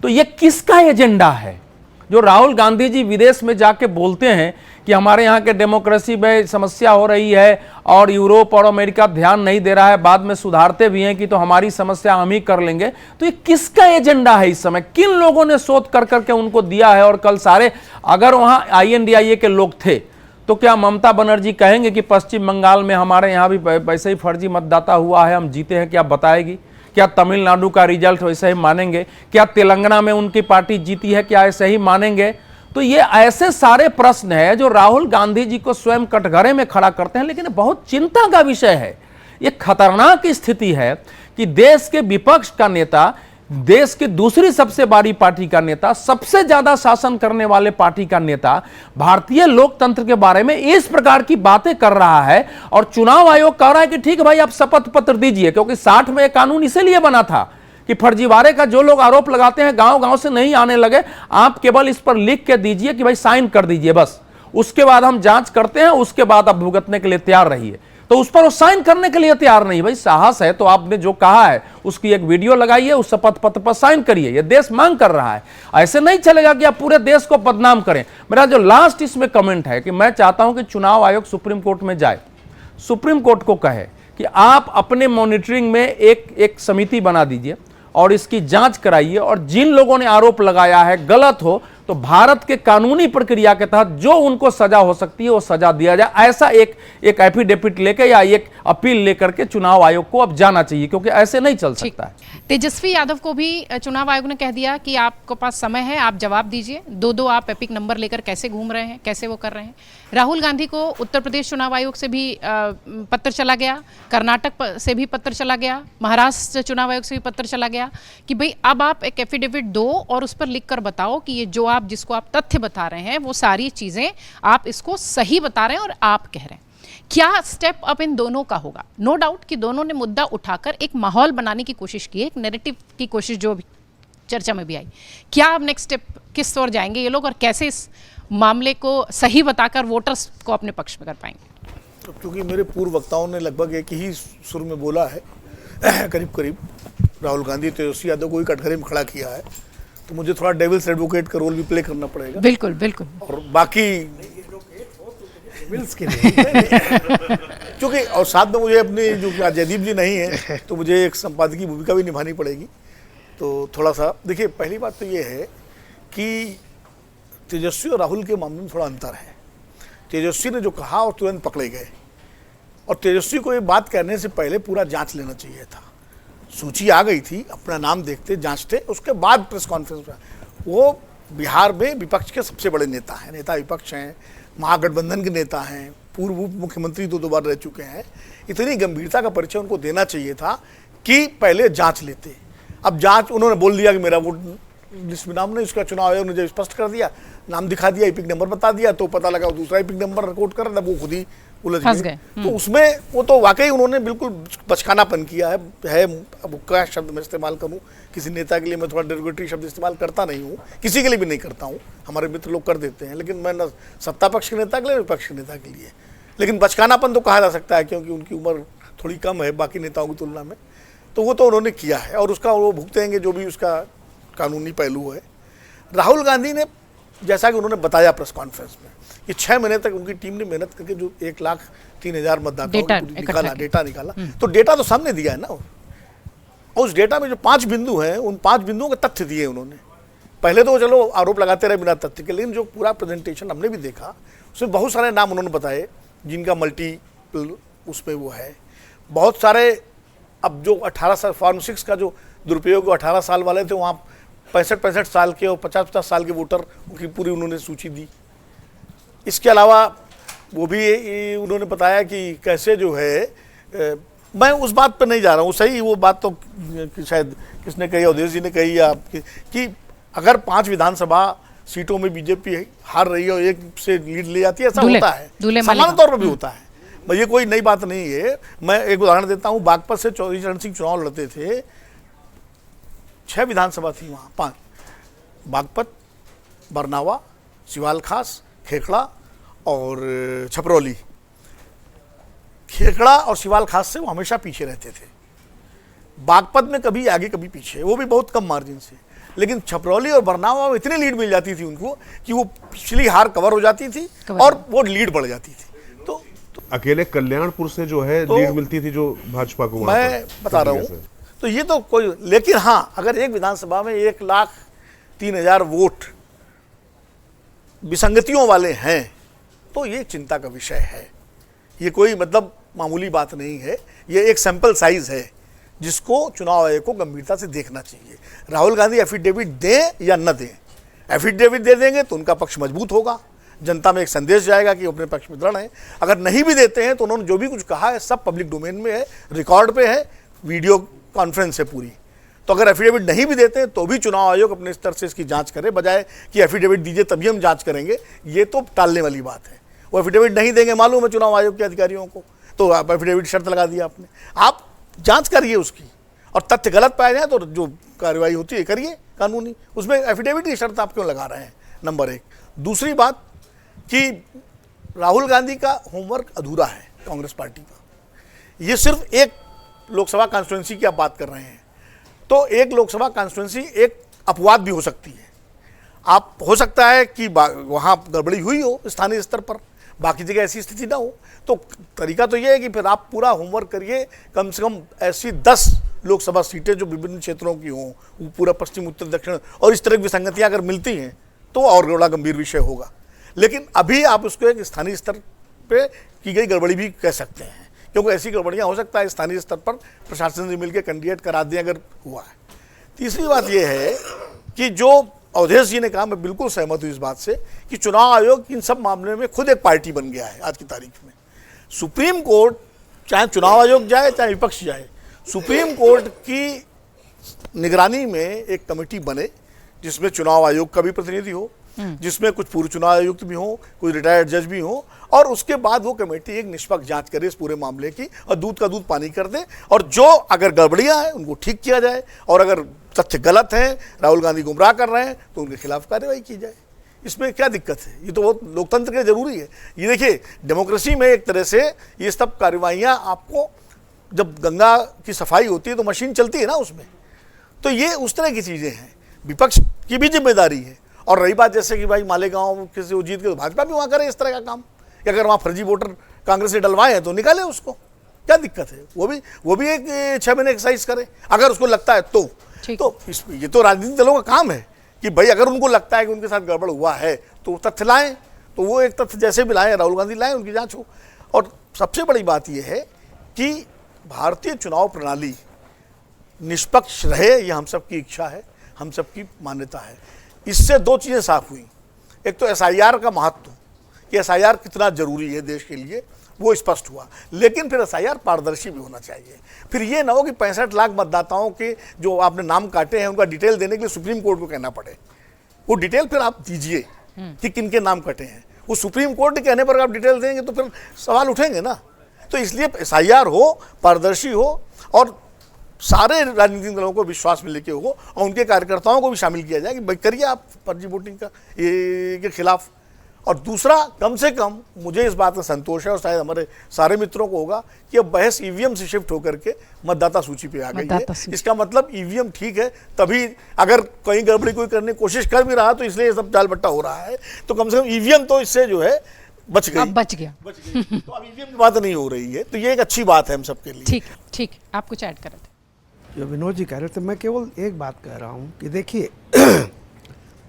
तो ये किसका एजेंडा है? जो राहुल गांधी जी विदेश में जाके बोलते हैं कि हमारे यहाँ के डेमोक्रेसी में समस्या हो रही है और यूरोप और अमेरिका ध्यान नहीं दे रहा है, बाद में सुधारते भी हैं कि तो हमारी समस्या हम ही कर लेंगे। तो ये किसका एजेंडा है इस समय? किन लोगों ने शोध कर करके उनको दिया है? और कल सारे अगर वहाँ INDIA के लोग थे तो क्या ममता बनर्जी कहेंगे कि पश्चिम बंगाल में हमारे यहाँ भी वैसे ही फर्जी मतदाता हुआ है, हम जीते हैं? क्या बताएगी? क्या तमिलनाडु का रिजल्ट वैसे ही मानेंगे? क्या तेलंगाना में उनकी पार्टी जीती है, क्या ऐसे ही मानेंगे? तो ये ऐसे सारे प्रश्न है जो राहुल गांधी जी को स्वयं कटघरे में खड़ा करते हैं, लेकिन बहुत चिंता का विषय है। ये खतरनाक स्थिति है कि देश के विपक्ष का नेता, देश की दूसरी सबसे बड़ी पार्टी का नेता, सबसे ज्यादा शासन करने वाले पार्टी का नेता भारतीय लोकतंत्र के बारे में इस प्रकार की बातें कर रहा है। और चुनाव आयोग कह रहा है कि ठीक है भाई, आप शपथ पत्र दीजिए, क्योंकि 60 में कानून इसीलिए बना था कि फर्जीवाड़े का जो लोग आरोप लगाते हैं गांव गांव से नहीं आने लगे, आप केवल इस पर लिख के दीजिए कि भाई साइन कर दीजिए बस, उसके बाद हम जांच करते हैं, उसके बाद आप भुगतने के लिए तैयार रहिए। तो उस पर वो साइन करने के लिए तैयार नहीं। भाई साहस है तो आपने जो कहा है उसकी एक वीडियो लगाइए, उस शपथ पत्र पर साइन करिए, ये देश मांग कर रहा है। ऐसे नहीं चलेगा कि आप पूरे देश को बदनाम करें। मेरा जो लास्ट इसमें कमेंट है कि मैं चाहता हूं कि चुनाव आयोग सुप्रीम कोर्ट में जाए, सुप्रीम कोर्ट को कहे कि आप अपने मॉनिटरिंग में एक समिति बना दीजिए और इसकी जांच कराइए, और जिन लोगों ने आरोप लगाया है गलत हो तो भारत के कानूनी प्रक्रिया के तहत जो उनको सजा हो सकती है वो सजा दिया जाए। ऐसा एक एफिडेविट लेकर या एक अपील लेकर के चुनाव आयोग को अब जाना चाहिए, क्योंकि ऐसे नहीं चल सकता है। तेजस्वी यादव को भी चुनाव आयोग ने कह दिया कि आपके पास समय है, आप जवाब दीजिए। दो आप एपिक नंबर लेकर कैसे घूम रहे हैं, कैसे वो कर रहे हैं। राहुल गांधी को उत्तर प्रदेश चुनाव आयोग से भी पत्र चला गया, कर्नाटक से भी पत्र चला गया, महाराष्ट्र चुनाव आयोग से भी पत्र चला गया कि भाई अब आप एक एफिडेविट दो और उस पर लिख कर बताओ कि ये जो जिसको आप तथ्य बता रहे हैं वो सारी चीजें आप इसको सही बता रहे हैं और आप कह रहे हैं। क्या स्टेप अप इन दोनों का होगा? नो डाउट कि दोनों ने मुद्दा उठाकर एक माहौल बनाने की कोशिश की, एक नैरेटिव की कोशिश जो भी चर्चा में भी आई। क्या अब नेक्स्ट स्टेप किस ओर जाएंगे ये लोग और कैसे इस मामले को सही बताकर वोटर्स को अपने पक्ष में कर पाएंगे? तो क्योंकि मेरे पूर्व वक्ताओं ने लगभग एक ही सुर में बोला है, करीब राहुल गांधी तेजस्वी यादव को ही कटघरे में खड़ा किया है, तो मुझे थोड़ा डेविल्स एडवोकेट का रोल भी प्ले करना पड़ेगा। बिल्कुल बिल्कुल। और बाकी डेविल्स के लिए क्योंकि और साथ में मुझे अपनी जो जयदीप जी नहीं है तो मुझे एक संपादकीय भूमिका भी निभानी पड़ेगी। तो थोड़ा सा देखिए, पहली बात तो ये है कि तेजस्वी और राहुल के मामले में थोड़ा अंतर है। तेजस्वी ने जो कहा और तुरंत पकड़े गए, और तेजस्वी को ये बात करने से पहले पूरा जांच लेना चाहिए था। सूची आ गई थी, अपना नाम देखते जांचते, उसके बाद प्रेस कॉन्फ्रेंस में। वो बिहार में विपक्ष के सबसे बड़े नेता हैं, नेता विपक्ष हैं, महागठबंधन के नेता हैं, पूर्व उप मुख्यमंत्री दो बार रह चुके हैं। इतनी गंभीरता का परिचय उनको देना चाहिए था कि पहले जांच लेते। अब जांच, उन्होंने बोल दिया कि मेरा वोट लिस्ट में नाम नहीं, उसका चुनाव आयोग ने जब स्पष्ट कर दिया, नाम दिखा दिया, एपिक नंबर बता दिया, तो पता लगा वो दूसरा एपिक नंबर रिकॉर्ड कर रहा था, वो खुद ही उलझ गए। तो उसमें वो तो वाकई उन्होंने बिल्कुल बचकानापन किया है। अब क्या शब्द मैं इस्तेमाल करूं, किसी नेता के लिए मैं थोड़ा डेरोगेटरी शब्द इस्तेमाल करता नहीं हूं, किसी के लिए भी नहीं करता हूं, हमारे मित्र लोग कर देते हैं, लेकिन मैं न सत्ता पक्ष के नेता के लिए, विपक्ष के नेता के लिए। लेकिन बचकानापन तो कहा जा सकता है, क्योंकि उनकी उम्र थोड़ी कम है बाकी नेताओं की तुलना में। तो वो तो उन्होंने किया है और उसका वो भुगतेंगे जो भी उसका कानूनी पहलू है। राहुल गांधी ने, जैसा कि उन्होंने बताया प्रेस कॉन्फ्रेंस में, कि 6 महीने तक उनकी टीम ने मेहनत करके जो 1,03,000 मतदाताओं डेटा निकाला, तो डेटा तो सामने दिया है ना। और उस डेटा में जो 5 बिंदु हैं, उन 5 बिंदुओं के तथ्य दिए उन्होंने। पहले तो चलो आरोप लगाते रहे बिना तथ्य के, लेकिन जो पूरा प्रेजेंटेशन हमने भी देखा उसमें बहुत सारे नाम उन्होंने बताए जिनका मल्टीपल उसमें वो है। बहुत सारे, अब जो 18 साल फॉर्म 6 का जो दुरुपयोग 18 साल वाले थे, वहाँ 65 साल के और 50 साल के वोटर की पूरी उन्होंने सूची दी। इसके अलावा वो भी उन्होंने बताया कि कैसे जो है, मैं उस बात पर नहीं जा रहा हूँ, सही वो बात तो शायद किसने कही, अवधेश जी ने कही या कि अगर 5 विधानसभा सीटों में बीजेपी हार रही है और एक से लीड ले जाती है, ऐसा होता है, सामान्य तौर पर भी होता है, ये कोई नई बात नहीं है। मैं एक उदाहरण देता हूँ, बागपत से चौधरी चरण सिंह चुनाव लड़ते थे, 6 विधानसभा थी वहाँ, 5, बागपत, बरनावा, सिवाल खास, खेखड़ा और छपरौली। खेखड़ा और सिवाल खास से वो हमेशा पीछे रहते थे, बागपत में कभी आगे कभी पीछे, वो भी बहुत कम मार्जिन से। लेकिन छपरौली और बरनावा में इतनी लीड मिल जाती थी उनको कि वो पिछली हार कवर हो जाती थी और वो लीड बढ़ जाती थी। तो अकेले कल्याणपुर से जो है लीड मिलती थी जो भाजपा को, मैं बता रहा हूँ। तो ये तो कोई, लेकिन हाँ, अगर एक विधानसभा में 1,03,000 वोट विसंगतियों वाले हैं तो ये चिंता का विषय है। ये कोई मतलब मामूली बात नहीं है, ये एक सैंपल साइज है जिसको चुनाव आयोग को गंभीरता से देखना चाहिए। राहुल गांधी एफिडेविट दें या न दें, एफिडेविट दे देंगे तो उनका पक्ष मजबूत होगा, जनता में एक संदेश जाएगा कि अपने पक्ष में दृढ़ है। अगर नहीं भी देते हैं तो उन्होंने जो भी कुछ कहा है सब पब्लिक डोमेन में है, रिकॉर्ड पे है, वीडियो कॉन्फ्रेंस है पूरी। तो अगर एफिडेविट नहीं भी देते हैं तो भी चुनाव आयोग अपने स्तर से इसकी जांच करे, बजाय कि एफिडेविट दीजिए तभी हम जांच करेंगे, ये तो टालने वाली बात है। वो एफिडेविट नहीं देंगे, मालूम है चुनाव आयोग के अधिकारियों को, तो आप एफिडेविट शर्त लगा दिया आपने। आप जांच करिए उसकी, और तथ्य गलत पाए जाए तो जो कार्रवाई होती है करिए कानूनी, उसमें एफिडेविट की शर्त आप क्यों लगा रहे हैं, नंबर एक। दूसरी बात कि राहुल गांधी का होमवर्क अधूरा है कांग्रेस पार्टी का। ये सिर्फ एक लोकसभा कॉन्स्टिट्यूंसी की आप बात कर रहे हैं, तो एक लोकसभा कॉन्स्टिट्यूंसी एक अपवाद भी हो सकती है। आप हो सकता है कि वहाँ गड़बड़ी हुई हो स्थानीय स्तर पर, बाकी जगह ऐसी स्थिति ना हो। तो तरीका तो ये है कि फिर आप पूरा होमवर्क करिए, कम से कम ऐसी 10 लोकसभा सीटें जो विभिन्न क्षेत्रों की हों, पूरा पश्चिम उत्तर दक्षिण, और इस तरह की विसंगतियाँ अगर मिलती हैं तो और बड़ा गंभीर विषय होगा। लेकिन अभी आप उसको एक स्थानीय स्तर पे की गई गड़बड़ी भी कह सकते हैं, क्योंकि ऐसी गड़बड़ियाँ हो सकता है स्थानीय स्तर पर प्रशासन से मिलकर कैंडिडेट करा दें अगर हुआ है। तीसरी बात यह है कि जो अवधेश जी ने कहा, मैं बिल्कुल सहमत हूँ इस बात से कि चुनाव आयोग इन सब मामले में खुद एक पार्टी बन गया है आज की तारीख में। सुप्रीम कोर्ट, चाहे चुनाव आयोग जाए चाहे विपक्ष जाए, सुप्रीम कोर्ट की निगरानी में एक कमेटी बने जिसमें चुनाव आयोग का भी प्रतिनिधि हो, जिसमें कुछ पूर्व चुनाव आयुक्त भी हो, कुछ रिटायर्ड जज भी हो, और उसके बाद वो कमेटी एक निष्पक्ष जांच करे इस पूरे मामले की, और दूध का दूध पानी कर दे, और जो अगर गड़बड़ियां हैं उनको ठीक किया जाए, और अगर तथ्य गलत हैं, राहुल गांधी गुमराह कर रहे हैं, तो उनके खिलाफ कार्रवाई की जाए। इसमें क्या दिक्कत है? ये तो बहुत लोकतंत्र के लिए जरूरी है। ये देखिए, डेमोक्रेसी में एक तरह से ये सब कार्रवाइयाँ, आपको जब गंगा की सफाई होती है तो मशीन चलती है ना उसमें, तो ये उस तरह की चीज़ें हैं। विपक्ष की भी जिम्मेदारी है। और रही बात जैसे कि भाई मालेगांव किसी को जीत के, तो भाजपा भी वहाँ करे इस तरह का काम, कि अगर वहाँ फर्जी वोटर कांग्रेस से डलवाए हैं तो निकाले उसको, क्या दिक्कत है? वो भी एक 6 महीने एक्सरसाइज करे अगर उसको लगता है तो ये तो राजनीतिक दलों का काम है कि भाई अगर उनको लगता है कि उनके साथ गड़बड़ हुआ है तो तथ्य लाएं, तो वो एक तथ्य जैसे भी लाएं, राहुल गांधी लाएं, उनकी जांच हो। और सबसे बड़ी बात यह है कि भारतीय चुनाव प्रणाली निष्पक्ष रहे, यह हम सबकी इच्छा है, हम सबकी मान्यता है। इससे 2 चीज़ें साफ हुई। एक तो एसआईआर का महत्व, कि एसआईआर कितना जरूरी है देश के लिए, वो स्पष्ट हुआ। लेकिन फिर एसआईआर पारदर्शी भी होना चाहिए। फिर ये ना हो कि 65 लाख मतदाताओं के जो आपने नाम काटे हैं उनका डिटेल देने के लिए सुप्रीम कोर्ट को कहना पड़े। वो डिटेल फिर आप दीजिए कि किन के नाम कटे हैं। वो सुप्रीम कोर्ट के कहने पर आप डिटेल देंगे तो फिर सवाल उठेंगे ना। तो इसलिए एसआईआर हो, पारदर्शी हो, और सारे राजनीतिक दलों को विश्वास में लेके हो, और उनके कार्यकर्ताओं को भी शामिल किया जाए कि भाई करिए आप फर्जी वोटिंग का ये के खिलाफ। और दूसरा, कम से कम मुझे इस बात का संतोष है, और शायद हमारे सारे मित्रों को होगा, कि अब बहस ईवीएम से शिफ्ट होकर के मतदाता सूची पे आ गई है। इसका मतलब ईवीएम ठीक है, तभी अगर कहीं गड़बड़ी कोई करने की कोशिश कर भी रहा तो इसलिए ये सब जाल बट्टा हो रहा है, तो कम से कम ईवीएम तो इससे जो है बच गई, बच गया। तो अब ईवीएम की बात नहीं हो रही है, तो ये एक अच्छी बात है हम सबके लिए। ठीक, आप कुछ ऐड कर रहे थे? जो विनोद जी कह रहे थे, मैं केवल एक बात कह रहा हूँ कि देखिए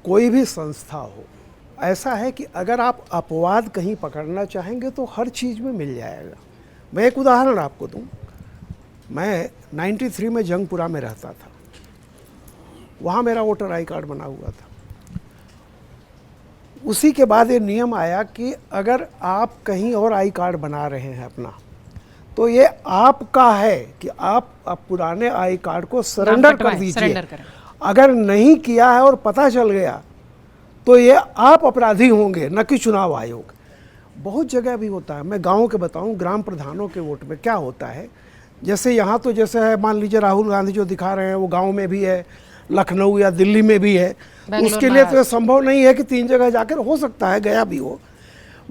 कोई भी संस्था हो, ऐसा है कि अगर आप अपवाद कहीं पकड़ना चाहेंगे तो हर चीज़ में मिल जाएगा। मैं एक उदाहरण आपको दूं, मैं 93 में जंगपुरा में रहता था, वहाँ मेरा वोटर आई कार्ड बना हुआ था। उसी के बाद ये नियम आया कि अगर आप कहीं और आई कार्ड बना रहे हैं अपना, तो ये आपका है कि आप पुराने आई कार्ड को सरेंडर कर दीजिए। अगर नहीं किया है और पता चल गया तो ये आप अपराधी होंगे, न कि चुनाव आयोग। बहुत जगह भी होता है, मैं गांव के बताऊं, ग्राम प्रधानों के वोट में क्या होता है, जैसे यहाँ तो जैसे है, मान लीजिए राहुल गांधी जो दिखा रहे हैं वो गांव में भी है, लखनऊ या दिल्ली में भी है, उसके लिए तो संभव नहीं है कि 3 जगह जाकर, हो सकता है गया भी हो।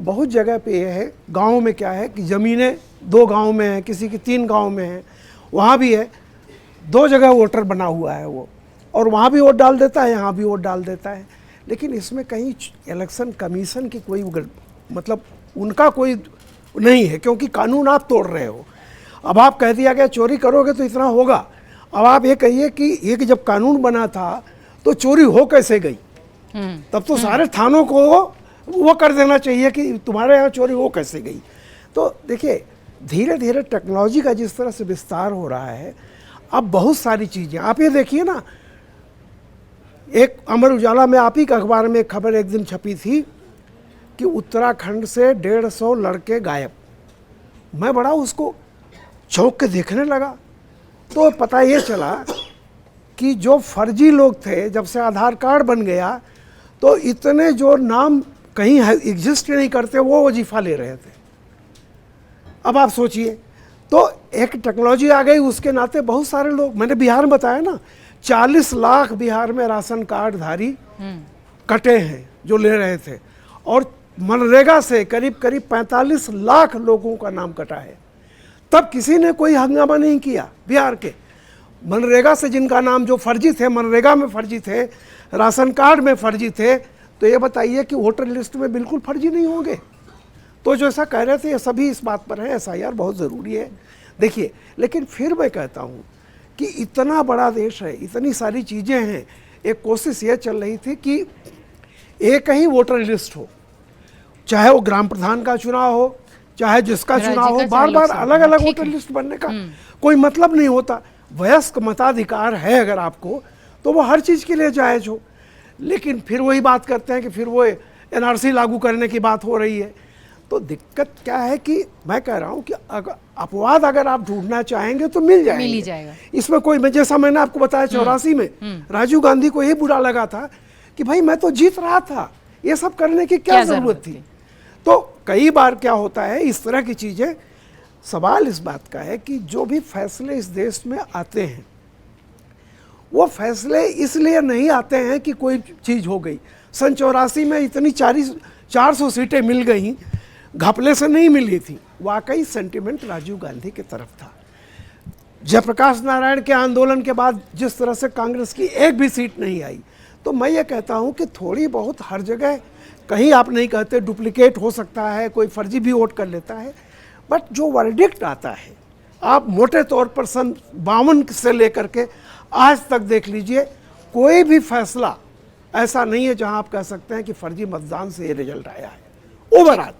बहुत जगह पे ये है, गांव में क्या है कि ज़मीनें 2 गांव में हैं, किसी की 3 गांव में हैं, वहाँ भी है 2 जगह वोटर बना हुआ है वो, और वहाँ भी वोट डाल देता है, यहाँ भी वोट डाल देता है। लेकिन इसमें कहीं इलेक्शन कमीशन की कोई मतलब उनका कोई नहीं है, क्योंकि कानून आप तोड़ रहे हो। अब आप कह दिया गया चोरी करोगे तो इतना होगा। अब आप ये कहिए कि एक जब कानून बना था तो चोरी हो कैसे गई, तब तो सारे थानों को वो कर देना चाहिए कि तुम्हारे यहाँ चोरी हो कैसे गई। तो देखिए, धीरे धीरे टेक्नोलॉजी का जिस तरह से विस्तार हो रहा है, अब बहुत सारी चीज़ें आप ये देखिए ना, एक अमर उजाला में आप ही के अखबार में एक खबर एक दिन छपी थी कि उत्तराखंड से 150 लड़के गायब। मैं बड़ा उसको चौंक के देखने लगा तो पता ये चला कि जो फर्जी लोग थे, जब से आधार कार्ड बन गया तो इतने जो नाम कहीं एग्जिस्ट नहीं करते वो वजीफा ले रहे थे। अब आप सोचिए, तो एक टेक्नोलॉजी आ गई, उसके नाते बहुत सारे लोग, मैंने बिहार में बताया ना, 40 लाख बिहार में राशन कार्ड धारी कटे हैं जो ले रहे थे, और मनरेगा से करीब करीब 45 लाख लोगों का नाम कटा है। तब किसी ने कोई हंगामा नहीं किया बिहार के। मनरेगा से जिनका नाम जो फर्जी थे, मनरेगा में फर्जी थे, राशन कार्ड में फर्जी थे, तो ये बताइए कि वोटर लिस्ट में बिल्कुल फर्जी नहीं होंगे। तो जो ऐसा कह रहे थे ये सभी इस बात पर है, SIR बहुत ज़रूरी है। देखिए, लेकिन फिर मैं कहता हूँ कि इतना बड़ा देश है, इतनी सारी चीज़ें हैं, एक कोशिश ये चल रही थी कि एक ही वोटर लिस्ट हो, चाहे वो ग्राम प्रधान का चुनाव हो, चाहे जिसका चुनाव हो, बार बार अलग अलग वोटर लिस्ट बनने का कोई मतलब नहीं होता। वयस्क मताधिकार है अगर आपको, तो वो हर चीज़ के लिए जायज़ हो। लेकिन फिर वही बात करते हैं कि फिर वो NRC लागू करने की बात हो रही है। तो दिक्कत क्या है कि मैं कह रहा हूँ कि अपवाद अगर आप ढूंढना चाहेंगे तो मिल जाएगा। इसमें कोई, जैसा मैंने आपको बताया 84 में राजीव गांधी को ये बुरा लगा था कि भाई मैं तो जीत रहा था, ये सब करने की क्या जरूरत थी। तो कई बार क्या होता है इस तरह की चीज़ें। सवाल इस बात का है कि जो भी फैसले इस देश में आते हैं वो फैसले इसलिए नहीं आते हैं कि कोई चीज़ हो गई। सन 84 में इतनी 400 सीटें मिल गई, घपले से नहीं मिली थी, वाकई सेंटिमेंट राजीव गांधी की तरफ था। जयप्रकाश नारायण के आंदोलन के बाद जिस तरह से कांग्रेस की एक भी सीट नहीं आई, तो मैं ये कहता हूँ कि थोड़ी बहुत हर जगह, कहीं आप नहीं कहते डुप्लीकेट हो सकता है, कोई फर्जी भी वोट कर लेता है, बट जो वर्डिक्ट आता है, आप मोटे तौर पर सन 52 से लेकर के आज तक देख लीजिए, कोई भी फैसला ऐसा नहीं है जहां आप कह सकते हैं कि फर्जी मतदान से ये रिजल्ट आया है ओवरऑल।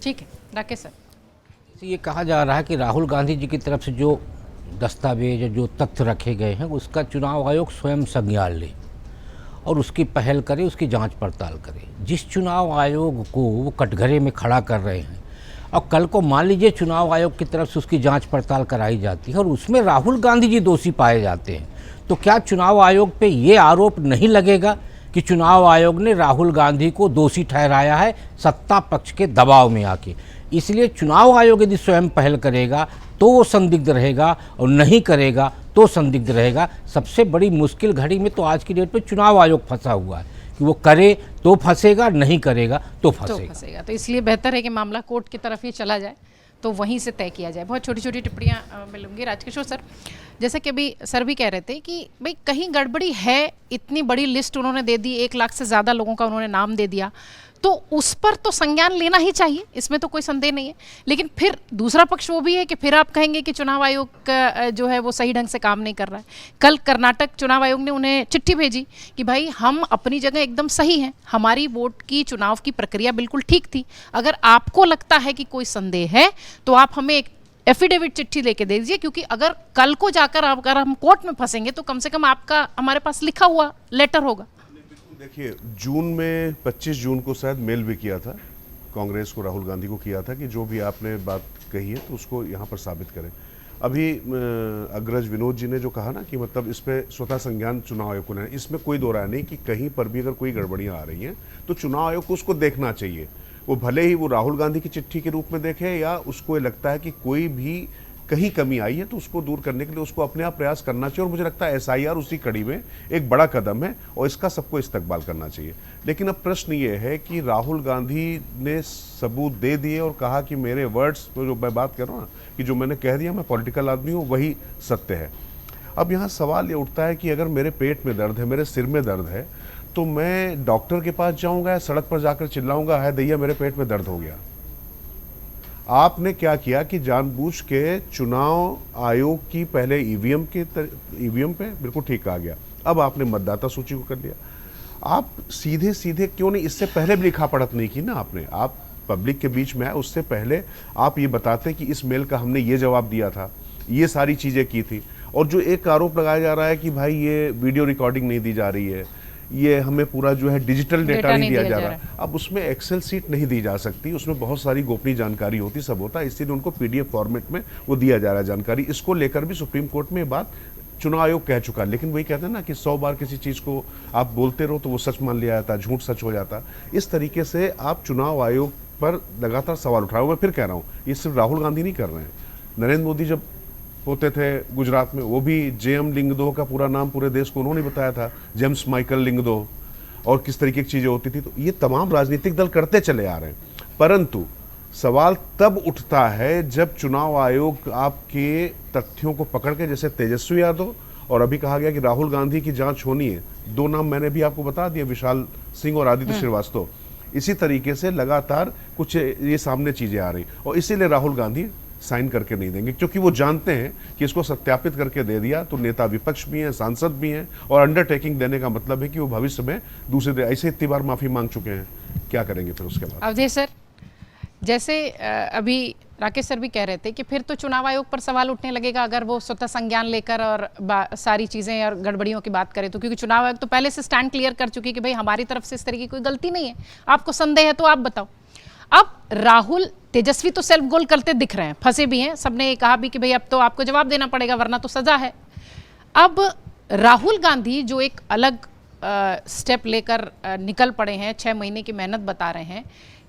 ठीक है, राकेश सर। ये कहा जा रहा है कि राहुल गांधी जी की तरफ से जो दस्तावेज, जो तथ्य रखे गए हैं, उसका चुनाव आयोग स्वयं संज्ञान ले और उसकी पहल करे, उसकी जांच पड़ताल करे। जिस चुनाव आयोग को वो कटघरे में खड़ा कर रहे हैं, और कल को मान लीजिए चुनाव आयोग की तरफ से उसकी जांच पड़ताल कराई जाती है और उसमें राहुल गांधी जी दोषी पाए जाते हैं, तो क्या चुनाव आयोग पे ये आरोप नहीं लगेगा कि चुनाव आयोग ने राहुल गांधी को दोषी ठहराया है सत्ता पक्ष के दबाव में आके? इसलिए चुनाव आयोग यदि स्वयं पहल करेगा तो वो संदिग्ध रहेगा, और नहीं करेगा तो संदिग्ध रहेगा। सबसे बड़ी मुश्किल घड़ी में तो आज की डेट में चुनाव आयोग फंसा हुआ है कि वो करे तो फंसेगा, नहीं करेगा तो फंसेगा। तो इसलिए बेहतर है कि मामला कोर्ट की तरफ ही चला जाए, तो वहीं से तय किया जाए। बहुत छोटी छोटी टिप्पणियाँ मिलूंगी। राजकिशोर सर, जैसे कि अभी सर भी कह रहे थे कि भाई कहीं गड़बड़ी है, इतनी बड़ी लिस्ट उन्होंने दे दी, 1 लाख से ज़्यादा लोगों का उन्होंने नाम दे दिया, तो उस पर तो संज्ञान लेना ही चाहिए, इसमें तो कोई संदेह नहीं है। लेकिन फिर दूसरा पक्ष वो भी है कि फिर आप कहेंगे कि चुनाव आयोग का जो है वो सही ढंग से काम नहीं कर रहा है। कल कर्नाटक चुनाव आयोग ने उन्हें चिट्ठी भेजी कि भाई हम अपनी जगह एकदम सही हैं, हमारी वोट की चुनाव की प्रक्रिया बिल्कुल ठीक थी, अगर आपको लगता है कि कोई संदेह है तो आप हमें एक एफिडेविट चिट्ठी लेके दे दीजिए, क्योंकि अगर कल को जाकर अगर हम कोर्ट में फंसेंगे तो कम से कम आपका हमारे पास लिखा हुआ लेटर होगा। देखिए, जून में 25 जून को शायद मेल भी किया था कांग्रेस को, राहुल गांधी को किया था कि जो भी आपने बात कही है तो उसको यहाँ पर साबित करें। अभी अग्रज विनोद जी ने जो कहा ना कि मतलब इस पे स्वतः संज्ञान चुनाव आयोग को लेना, इसमें कोई दो राय नहीं कि कहीं पर भी अगर कोई गड़बड़ियाँ आ रही हैं तो चुनाव आयोग को उसको देखना चाहिए। वो भले ही वो राहुल गांधी की चिट्ठी के रूप में देखे, या उसको लगता है कि कोई भी कहीं कमी आई है तो उसको दूर करने के लिए उसको अपने आप प्रयास करना चाहिए। और मुझे लगता है SIR उसी कड़ी में एक बड़ा कदम है और इसका सबको इस्तकबाल करना चाहिए। लेकिन अब प्रश्न ये है कि राहुल गांधी ने सबूत दे दिए और कहा कि मेरे वर्ड्स, जो मैं बात कर रहा हूँ ना, कि जो मैंने कह दिया मैं पॉलिटिकल आदमी हूँ, वही सत्य है। अब यहाँ सवाल ये उठता है कि अगर मेरे पेट में दर्द है, मेरे सिर में दर्द है, तो मैं डॉक्टर के पास जाऊँगा या सड़क पर जाकर चिल्लाऊँगा है दैया मेरे पेट में दर्द हो गया? आपने क्या किया कि जानबूझ के चुनाव आयोग की पहले ईवीएम पे बिल्कुल ठीक कहा गया, अब आपने मतदाता सूची को कर लिया। आप सीधे सीधे क्यों नहीं, इससे पहले भी लिखा पढ़त नहीं की ना आपने, आप पब्लिक के बीच में आए उससे पहले आप ये बताते कि इस मेल का हमने ये जवाब दिया था, ये सारी चीज़ें की थी। और जो एक आरोप लगाया जा रहा है कि भाई ये वीडियो रिकॉर्डिंग नहीं दी जा रही है, ये हमें पूरा जो है डिजिटल डेटा डेटा नहीं दिया जा रहा। अब उसमें एक्सेल सीट नहीं दी जा सकती, उसमें बहुत सारी गोपनीय जानकारी होती, सब होता है, इसीलिए उनको पीडीएफ फॉर्मेट में वो दिया जा रहा है जानकारी। इसको लेकर भी सुप्रीम कोर्ट में बात चुनाव आयोग कह चुका है, लेकिन वही कहते हैं ना कि 100 बार किसी चीज को आप बोलते रहो तो वो सच मान लिया जाता, झूठ सच हो जाता। इस तरीके से आप चुनाव आयोग पर लगातार सवाल उठा रहे हो। मैं फिर कह रहा हूं, ये सिर्फ राहुल गांधी नहीं कर रहे हैं। नरेंद्र मोदी जब होते थे गुजरात में, वो भी जेएम लिंगदोह का पूरा नाम पूरे देश को उन्होंने बताया था, जेम्स माइकल लिंगदोह, और किस तरीके की चीजें होती थी। तो ये तमाम राजनीतिक दल करते चले आ रहे हैं, परंतु सवाल तब उठता है जब चुनाव आयोग आपके तथ्यों को पकड़ के, जैसे तेजस्वी यादव और अभी कहा गया कि राहुल गांधी की जांच होनी है, 2 नाम मैंने भी आपको बता दिया, विशाल सिंह और आदित्य श्रीवास्तव। इसी तरीके से लगातार कुछ ये सामने चीजें आ रही, और इसीलिए राहुल गांधी साइन करके नहीं देंगे, क्योंकि वो जानते हैं कि इसको सत्यापित करके दे दिया तो नेता विपक्ष भी हैं, सांसद भी हैं, और अंडरटेकिंग देने का मतलब है कि वो भविष्य में दूसरे ऐसे इतनी बार माफी मांग चुके हैं, क्या करेंगे फिर उसके बाद। अवधेश सर, जैसे अभी राकेश सर भी कह रहे थे कि फिर तो चुनाव आयोग पर सवाल उठने लगेगा अगर वो स्वतः संज्ञान लेकर और सारी चीजें और गड़बड़ियों की बात करें तो, क्योंकि चुनाव आयोग तो पहले से स्टैंड क्लियर कर चुकी है कि भाई हमारी तरफ से इस तरह की कोई गलती नहीं है, आपको संदेह है तो आप बताओ। अब राहुल तेजस्वी तो सेल्फ गोल करते दिख रहे हैं, फंसे भी हैं, सबने ये कहा भी कि भाई अब तो आपको जवाब देना पड़ेगा वरना तो सजा है। अब राहुल गांधी जो एक अलग स्टेप लेकर निकल पड़े हैं, 6 महीने की मेहनत बता रहे हैं,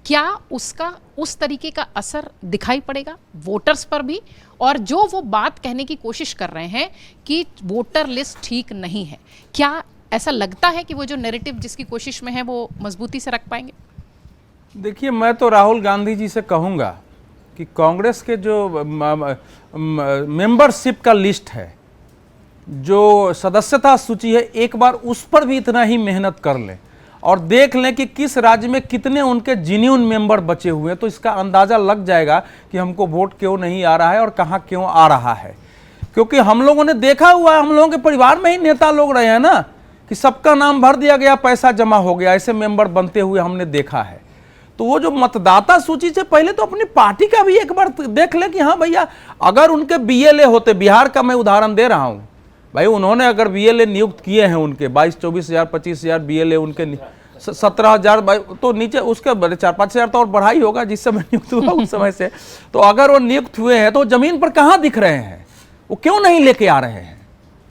क्या उसका उस तरीके का असर दिखाई पड़ेगा वोटर्स पर भी? और जो वो बात कहने की कोशिश कर रहे हैं कि वोटर लिस्ट ठीक नहीं है, क्या ऐसा लगता है कि वो जो नैरेटिव जिसकी कोशिश में है वो मजबूती से रख पाएंगे? देखिए, मैं तो राहुल गांधी जी से कहूँगा कि कांग्रेस के जो मेंबरशिप का लिस्ट है, जो सदस्यता सूची है, एक बार उस पर भी इतना ही मेहनत कर लें और देख लें कि किस राज्य में कितने उनके जेन्युइन मेंबर बचे हुए हैं, तो इसका अंदाज़ा लग जाएगा कि हमको वोट क्यों नहीं आ रहा है और कहाँ क्यों आ रहा है। क्योंकि हम लोगों ने देखा हुआ है, हम लोगों के परिवार में ही नेता लोग रहे हैं ना, कि सबका नाम भर दिया गया, पैसा जमा हो गया, ऐसे मेंबर बनते हुए हमने देखा है। तो वो जो मतदाता सूची से पहले तो अपनी पार्टी का भी एक बार देख ले कि हाँ भैया, अगर उनके बीएलए होते, बिहार का मैं उदाहरण दे रहा हूँ भाई, उन्होंने अगर बीएलए नियुक्त किए हैं उनके 22-24 हज़ार 25 हज़ार बीएलए उनके 17,000 तो नीचे उसके 4-5 हज़ार तो और बढ़ाई होगा जिस समय नियुक्त हुआ उस समय से। तो अगर वो नियुक्त हुए हैं तो जमीन पर कहाँ दिख रहे हैं, वो क्यों नहीं लेके आ रहे हैं?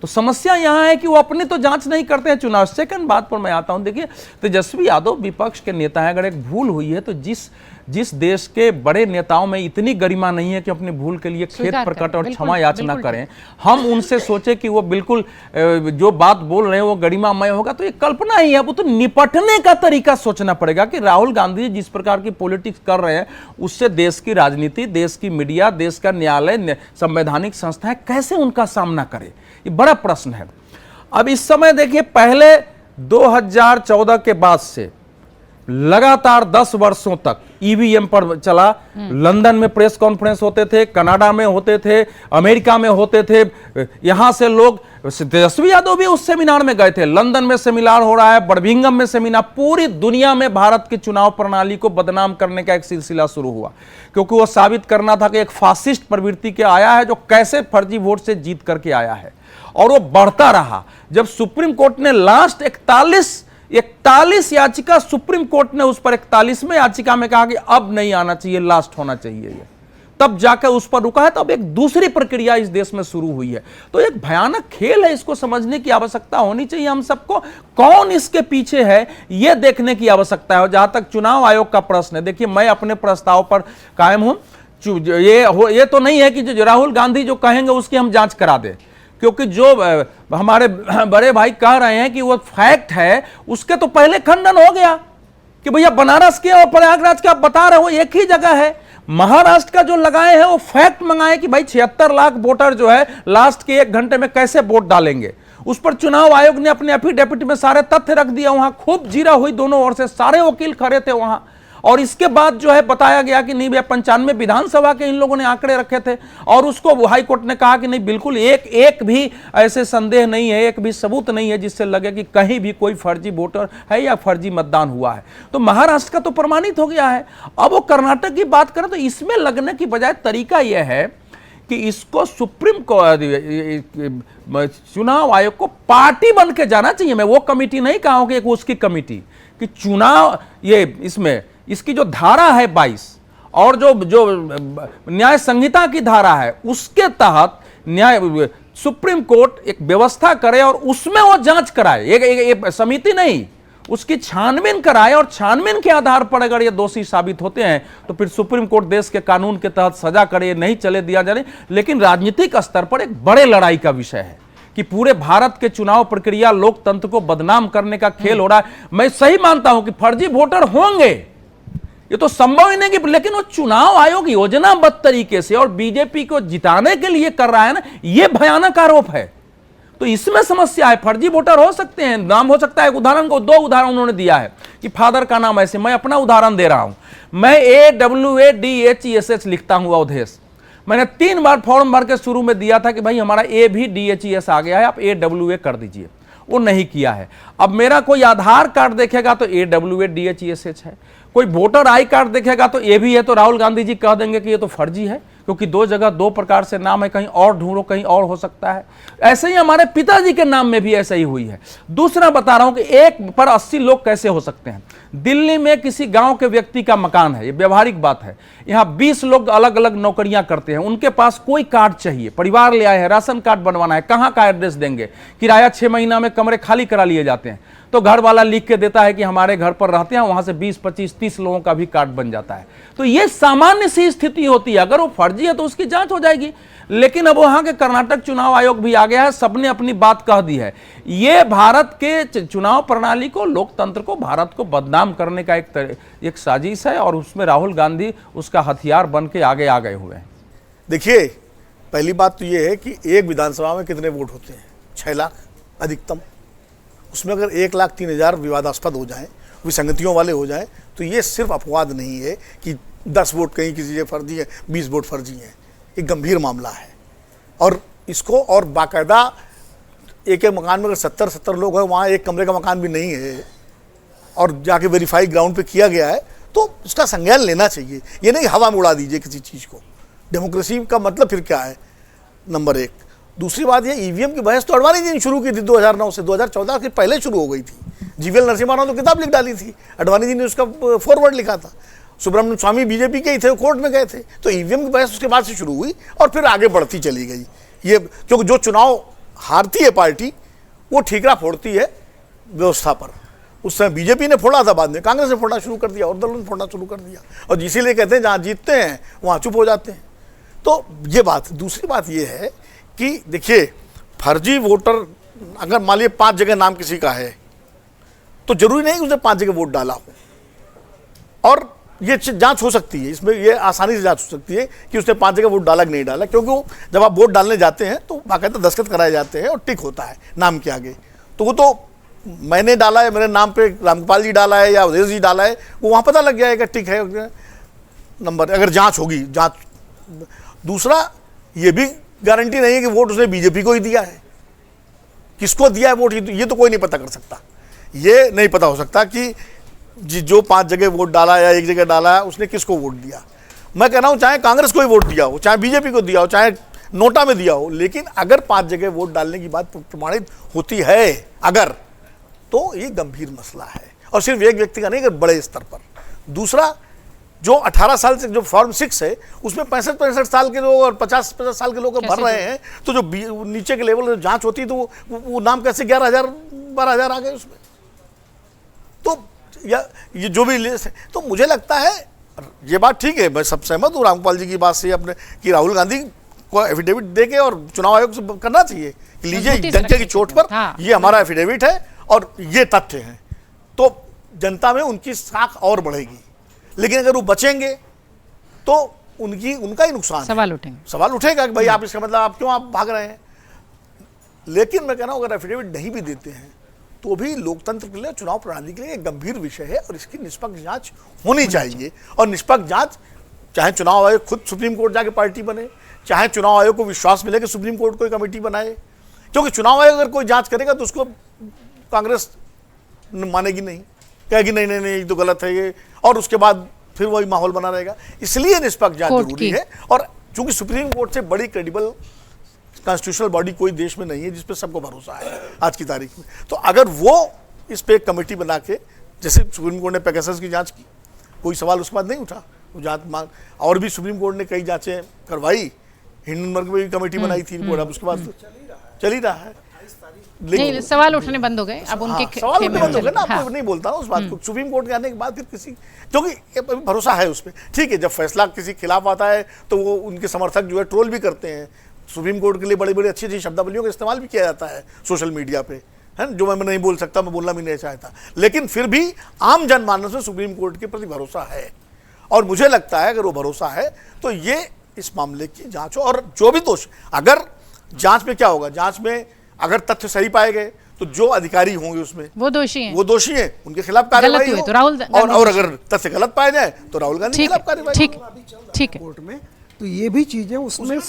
तो समस्या यहाँ है कि वो अपनी तो जांच नहीं करते हैं चुनाव। सेकंड बात पर मैं आता हूँ, देखिए तेजस्वी यादव विपक्ष के नेता है, अगर एक भूल हुई है तो जिस देश के बड़े नेताओं में इतनी गरिमा नहीं है कि अपनी भूल के लिए खेद प्रकट और क्षमा याचना करें, हम उनसे सोचे कि वो बिल्कुल जो बात बोल रहे हैं वो गरिमामय होगा, तो ये कल्पना ही है। वो तो निपटने का तरीका सोचना पड़ेगा कि राहुल गांधी जिस प्रकार की पॉलिटिक्स कर रहे हैं उससे देश की राजनीति, देश की मीडिया, देश का न्यायालय, संवैधानिक संस्थाएं कैसे उनका सामना करें, ये बड़ा प्रश्न है। अब इस समय देखिए, पहले 2014 के बाद से लगातार 10 वर्षों तक ईवीएम पर चला। लंदन में प्रेस कॉन्फ्रेंस होते थे, कनाडा में होते थे, अमेरिका में होते थे, यहां से लोग, तेजस्वी यादव भी उस सेमिनार में गए थे, लंदन में सेमिनार हो रहा है, बर्मिंघम में सेमिनार, पूरी दुनिया में भारत की चुनाव प्रणाली को बदनाम करने का एक सिलसिला शुरू हुआ, क्योंकि वो साबित करना था कि एक फासिस्ट प्रवृत्ति के आया है जो कैसे फर्जी वोट से जीत करके आया है, और वो बढ़ता रहा। जब सुप्रीम कोर्ट ने लास्ट 41 याचिका, सुप्रीम कोर्ट ने उस पर 41वें याचिका में कहा कि अब नहीं आना चाहिए, लास्ट होना चाहिए ये, तब जाकर उस पर रुका है। तब एक दूसरी प्रक्रिया इस देश में शुरू हुई है। तो एक भयानक खेल है, इसको समझने की आवश्यकता होनी चाहिए हम सबको। कौन इसके पीछे है ये देखने की आवश्यकता है। जहां तक चुनाव आयोग का प्रश्न है, देखिए मैं अपने प्रस्ताव पर कायम हूं। ये तो नहीं है कि जो राहुल गांधी जो कहेंगे उसकी हम जांच करा दें, क्योंकि जो हमारे बड़े भाई कह रहे हैं कि वो फैक्ट है, उसके तो पहले खंडन हो गया कि भैया बनारस के और प्रयागराज के आप बता रहे हो एक ही जगह है। महाराष्ट्र का जो लगाए हैं वो फैक्ट मंगाए कि भाई 76 लाख वोटर जो है लास्ट के 1 घंटे में कैसे वोट डालेंगे। उस पर चुनाव आयोग ने अपने एफिडेविट में सारे तथ्य रख दिया। वहां खूब जीरा हुई, दोनों ओर से सारे वकील खड़े थे वहां। और इसके बाद जो है बताया गया कि नहीं भैया 95 विधानसभा के इन लोगों ने आंकड़े रखे थे, और उसको हाई कोर्ट ने कहा कि नहीं, बिल्कुल एक भी ऐसे संदेह नहीं है, एक भी सबूत नहीं है जिससे लगे कि कहीं भी कोई फर्जी वोटर है या फर्जी मतदान हुआ है। तो महाराष्ट्र का तो प्रमाणित हो गया है। अब वो कर्नाटक की बात करें तो इसमें लगने की बजाय तरीका यह है कि इसको सुप्रीम चुनाव आयोग को पार्टी बन के जाना चाहिए। मैं वो कमेटी नहीं कहूं कि उसकी कमेटी कि चुनाव ये इसमें इसकी जो धारा है 22 और जो न्याय संहिता की धारा है उसके तहत न्याय सुप्रीम कोर्ट एक व्यवस्था करे और उसमें वो जांच कराए, एक समिति नहीं, उसकी छानबीन कराए और छानबीन के आधार पर अगर ये दोषी साबित होते हैं तो फिर सुप्रीम कोर्ट देश के कानून के तहत सजा करे, नहीं चले दिया जाए। लेकिन राजनीतिक स्तर पर एक बड़े लड़ाई का विषय है कि पूरे भारत के चुनाव प्रक्रिया लोकतंत्र को बदनाम करने का खेल हो रहा है। मैं सही मानता हूं कि फर्जी वोटर होंगे, ये तो संभव ही नहीं कि, लेकिन वो चुनाव आयोग योजनाबद्ध तरीके से और बीजेपी को जिताने के लिए कर रहा है ना, ये भयानक आरोप है। तो इसमें समस्या है। फर्जी वोटर हो सकते हैं, नाम हो सकता है, उदाहरण को 2 उदाहरण उन्होंने दिया है कि फादर का नाम ऐसे, मैं अपना उदाहरण दे रहा हूं, मैं AWADHESH लिखता हूं अवधेश, मैंने 3 बार फॉर्म भर के शुरू में दिया था कि भाई हमारा A भी DHES आ गया है, आप AWA कर दीजिए, वो नहीं किया है। अब मेरा कोई आधार कार्ड देखेगा तो AWADHESH है, कोई वोटर आई कार्ड देखेगा तो ये भी है, तो राहुल गांधी जी कह देंगे कि ये तो फर्जी है क्योंकि 2 जगह 2 प्रकार से नाम है, कहीं और ढूंढो कहीं और हो सकता है। ऐसे ही हमारे पिताजी के नाम में भी ऐसा ही हुई है। दूसरा बता रहा हूं कि 1 पर 80 लोग कैसे हो सकते हैं। दिल्ली में किसी गांव के व्यक्ति का मकान है, ये व्यवहारिक बात है, यहां 20 लोग अलग अलग नौकरियां करते हैं, उनके पास कोई कार्ड चाहिए, परिवार ले आए हैं, राशन कार्ड बनवाना है, कहां का एड्रेस देंगे, किराया 6 महीना में कमरे खाली करा लिए जाते हैं, तो घर वाला लिख के देता है कि हमारे घर पर रहते हैं, वहां से 20, 25, 30 लोगों का भी कार्ड बन जाता है। तो ये सामान्य सी स्थिति होती है, अगर वो फर्जी है तो उसकी जांच हो जाएगी। लेकिन अब वहां के कर्नाटक चुनाव आयोग भी आ गया है, सबने अपनी बात कह दी है। ये भारत के चुनाव प्रणाली को, लोकतंत्र को, भारत को बदनाम करने का एक साजिश है और उसमें राहुल गांधी उसका हथियार बन के आगे आ गए हुए हैं। देखिए, पहली बात तो ये है कि एक विधानसभा में कितने वोट होते हैं? 6 लाख अधिकतम। उसमें अगर 1,03,000 विवादास्पद हो जाएं, विसंगतियों वाले हो जाएं, तो ये सिर्फ अपवाद नहीं है कि 10 वोट कहीं किसी से फर्जी है, 20 वोट फर्जी हैं। एक गंभीर मामला है और इसको, और बाकायदा एक मकान में अगर 70 लोग हैं, वहाँ एक कमरे का मकान भी नहीं है और जाके वेरीफाई ग्राउंड पे किया गया है, तो इसका संज्ञान लेना चाहिए। ये नहीं हवा में उड़ा दीजिए किसी चीज़ को। डेमोक्रेसी का मतलब फिर क्या है, नंबर 1। दूसरी बात ये, ईवीएम की बहस तो अडवाणी जी ने शुरू की थी 2009 से, 2014 के पहले शुरू हो गई थी। जीवीएल नरसिम्हा राव तो किताब लिख डाली थी, अडवाणी जी ने उसका फॉरवर्ड लिखा था। सुब्रमण्यम स्वामी बीजेपी के ही थे, कोर्ट में गए थे, तो ईवीएम की बहस उसके बाद से शुरू हुई और फिर आगे बढ़ती चली गई। ये क्योंकि जो चुनाव हारती है पार्टी, वो ठीकरा फोड़ती है व्यवस्था पर। उस समय बीजेपी ने फोड़ा था, बाद में कांग्रेस ने फोड़ना शुरू कर दिया और दलों ने फोड़ना शुरू कर दिया, और इसीलिए कहते हैं जहाँ जीतते हैं वहाँ चुप हो जाते हैं। तो ये बात। दूसरी बात ये है कि देखिए, फर्जी वोटर अगर मान लीजिए 5 जगह नाम किसी का है, तो जरूरी नहीं कि उसने 5 जगह वोट डाला हो, और ये जांच हो सकती है, इसमें ये आसानी से जांच हो सकती है कि उसने 5 जगह वोट डाला कि नहीं डाला, क्योंकि वो जब आप वोट डालने जाते हैं तो बाकायदा दस्तखत कराए जाते हैं और टिक होता है नाम के आगे। तो वो तो मैंने डाला है, मेरे नाम पे रामगोपाल जी डाला है या अवधेश जी डाला है, वो वहाँ पता लग जाएगा टिक है नंबर, अगर जाँच होगी। जाँच। दूसरा, ये भी गारंटी नहीं है कि वोट उसने बीजेपी को ही दिया है। किसको दिया है वोट, ये तो कोई नहीं पता कर सकता। ये नहीं पता हो सकता कि जो 5 जगह वोट डाला या 1 जगह डाला है, उसने किसको वोट दिया। मैं कह रहा हूँ चाहे कांग्रेस को ही वोट दिया हो, चाहे बीजेपी को दिया हो, चाहे नोटा में दिया हो, लेकिन अगर 5 जगह वोट डालने की बात प्रमाणित होती है अगर, तो ये गंभीर मसला है, और सिर्फ एक व्यक्ति का नहीं, अगर बड़े स्तर पर। दूसरा, जो 18 साल से जो फॉर्म 6 है, उसमें 65 साल के लोग और 50 साल के लोग भर रहे हैं, तो जो नीचे के लेवल में जांच होती है तो वो नाम कैसे 11,000 12,000 आ गए उसमें। तो ये जो भी, तो मुझे लगता है ये बात ठीक है, मैं सब सहमत हूँ रामगोपाल जी की बात से अपने, कि राहुल गांधी को एफिडेविट दे के और चुनाव आयोग से करना चाहिए कि लीजिए डंके की चोट पर, हाँ, ये हमारा एफिडेविट है और ये तथ्य हैं, तो जनता में उनकी साख और बढ़ेगी। लेकिन अगर वो बचेंगे तो उनका ही नुकसान, सवाल उठेगा कि भाई आप इसका मतलब आप क्यों भाग रहे हैं। लेकिन मैं कह रहा हूँ अगर एफिडेविट नहीं भी देते हैं तो भी लोकतंत्र के लिए, चुनाव प्रणाली के लिए एक गंभीर विषय है और इसकी निष्पक्ष जांच होनी चाहिए। और निष्पक्ष जांच, चाहे चुनाव आयोग खुद सुप्रीम कोर्ट जाके पार्टी बने, चाहे चुनाव आयोग को विश्वास मिले कि सुप्रीम कोर्ट कोई कमेटी बनाए, क्योंकि चुनाव आयोग अगर कोई जांच करेगा तो उसको कांग्रेस मानेगी नहीं, कहेगी नहीं नहीं नहीं ये तो गलत है ये, और उसके बाद फिर वही माहौल बना रहेगा। इसलिए निष्पक्ष जांच जरूरी है। और चूंकि सुप्रीम कोर्ट से बड़ी क्रेडिबल कॉन्स्टिट्यूशनल बॉडी कोई देश में नहीं है जिस पे सबको भरोसा है आज की तारीख में। तो अगर वो इस पे एक कमेटी बना के, जैसे सुप्रीम कोर्ट ने पेगासस की जांच की, कोई सवाल उसके बाद नहीं उठा, वो जांच मांग, और भी सुप्रीम कोर्ट ने कई जांचें करवाई, हिंडनबर्ग में भी कमेटी बनाई थी रिपोर्ट, अब उसके बाद चल ही रहा है। नहीं, सवाल उठने बंद हो गए अब उनके सवाल खेमे बंद हो गए में ना, हाँ। आपको नहीं बोलता हूँ उस बात को। सुप्रीम कोर्ट के आने के बाद फिर किसी, क्योंकि भरोसा है उस पर, ठीक है, जब फैसला किसी खिलाफ आता है तो वो उनके समर्थक जो है ट्रोल भी करते हैं। सुप्रीम कोर्ट के लिए बड़ी बड़ी अच्छी अच्छी शब्दावलियों का इस्तेमाल भी किया जाता है सोशल मीडिया पे, है ना, जो मैं नहीं बोल सकता, मैं बोलना भी नहीं चाहता, लेकिन फिर भी आम जनमानस में सुप्रीम कोर्ट के प्रति भरोसा है। और मुझे लगता है अगर वो भरोसा है तो ये इस मामले की जांच हो, और जो भी दोष, अगर जांच में क्या होगा, जांच में अगर तथ्य सही पाए गए तो जो अधिकारी होंगे उसमें वो दोषी हैं, वो दोषी हैं, उनके खिलाफ कार्रवाई हुए हो, तो राहुल गांधी और अगर तथ्य गलत पाए जाए तो राहुल गांधी के ठीक खिलाफ है, कार्रवाई ठीक हो। ठीक है। कोर्ट में, तो ये भी चीजें उसमें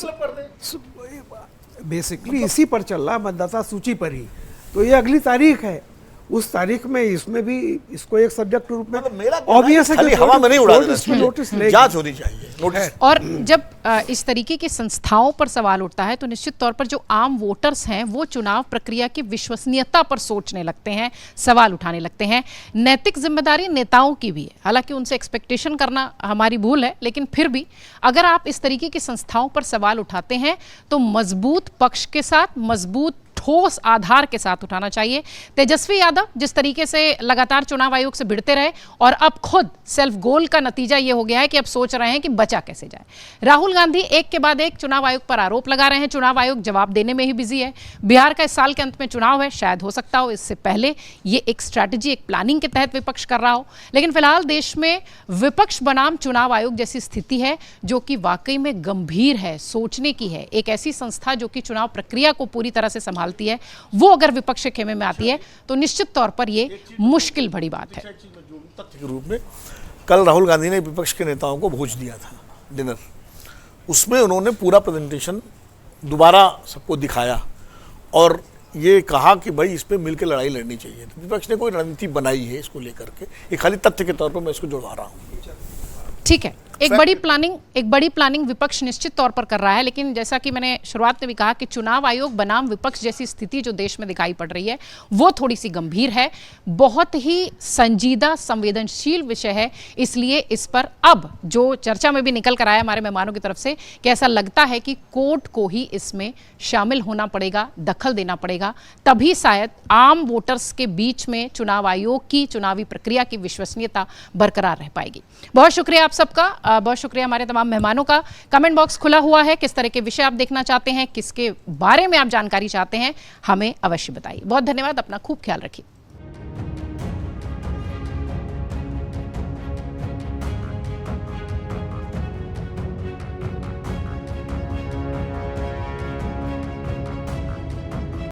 बेसिकली इसी पर चल रहा, मतदाता सूची पर ही। तो ये अगली तारीख है, उस तारीख में इसमें भी इसको एक सब्जेक्ट रूप में मतलब मेरा कहना है ऑब्वियस है खाली कि हवा में नहीं उड़ा कोर्ट देना इसमें चाहिए, नोटिस लेगी। जांच होनी चाहिए, नोटिस। और जब इस तरीके की संस्थाओं पर सवाल उठता है तो निश्चित तौर पर जो आम वोटर्स हैं वो चुनाव प्रक्रिया की विश्वसनीयता पर सोचने लगते हैं, सवाल उठाने लगते हैं। नैतिक जिम्मेदारी नेताओं की भी है, हालांकि उनसे एक्सपेक्टेशन करना हमारी भूल है, लेकिन फिर भी अगर आप इस तरीके की संस्थाओं पर सवाल उठाते हैं तो मजबूत पक्ष के साथ, मजबूत ठोस आधार के साथ उठाना चाहिए। तेजस्वी यादव जिस तरीके से लगातार चुनाव आयोग से भिड़ते रहे और अब खुद सेल्फ गोल का नतीजा ये हो गया है कि अब सोच रहे हैं कि बचा कैसे जाए। राहुल गांधी एक के बाद एक चुनाव आयोग पर आरोप लगा रहे हैं, चुनाव आयोग जवाब देने में ही बिजी है। बिहार का इस साल के अंत में चुनाव है, शायद हो सकता हो इससे पहले ये एक स्ट्रैटेजी, एक प्लानिंग के तहत विपक्ष कर रहा हो, लेकिन फिलहाल देश में विपक्ष बनाम चुनाव आयोग जैसी स्थिति है जो कि वाकई में गंभीर है, सोचने की है। एक ऐसी संस्था जो कि चुनाव प्रक्रिया को पूरी तरह से संभालती है, वो अगर विपक्ष के खेमे में आती है तो निश्चित तौर पर ये मुश्किल भरी बात है। तथ्य के रूप में कल राहुल गांधी ने विपक्ष के नेताओं को भोज दिया था डिनर, उसमें उन्होंने पूरा प्रेजेंटेशन दोबारा सबको दिखाया और ये कहा कि भाई इस पे मिलकर लड़ाई लड़नी चाहिए। तो विपक्ष ने कोई रणनीति बनाई है इसको लेकर के, ये खाली तथ्य के तौर पर मैं इसको जुड़वा रहा हूँ। ठीक है, एक बड़ी प्लानिंग विपक्ष निश्चित तौर पर कर रहा है, लेकिन जैसा कि मैंने शुरुआत में भी कहा कि चुनाव आयोग बनाम विपक्ष जैसी स्थिति जो देश में दिखाई पड़ रही है वो थोड़ी सी गंभीर है, बहुत ही संजीदा संवेदनशील विषय है। इसलिए इस पर अब जो चर्चा में भी निकल कर आया हमारे मेहमानों की तरफ से कि ऐसा लगता है कि कोर्ट को ही इसमें शामिल होना पड़ेगा, दखल देना पड़ेगा, तभी शायद आम वोटर्स के बीच में चुनाव आयोग की चुनावी प्रक्रिया की विश्वसनीयता बरकरार रह पाएगी। बहुत शुक्रिया आप सबका, बहुत शुक्रिया हमारे तमाम मेहमानों का। कमेंट बॉक्स खुला हुआ है, किस तरह के विषय आप देखना चाहते हैं, किसके बारे में आप जानकारी चाहते हैं, हमें अवश्य बताइए। बहुत धन्यवाद, अपना खूब ख्याल रखिए।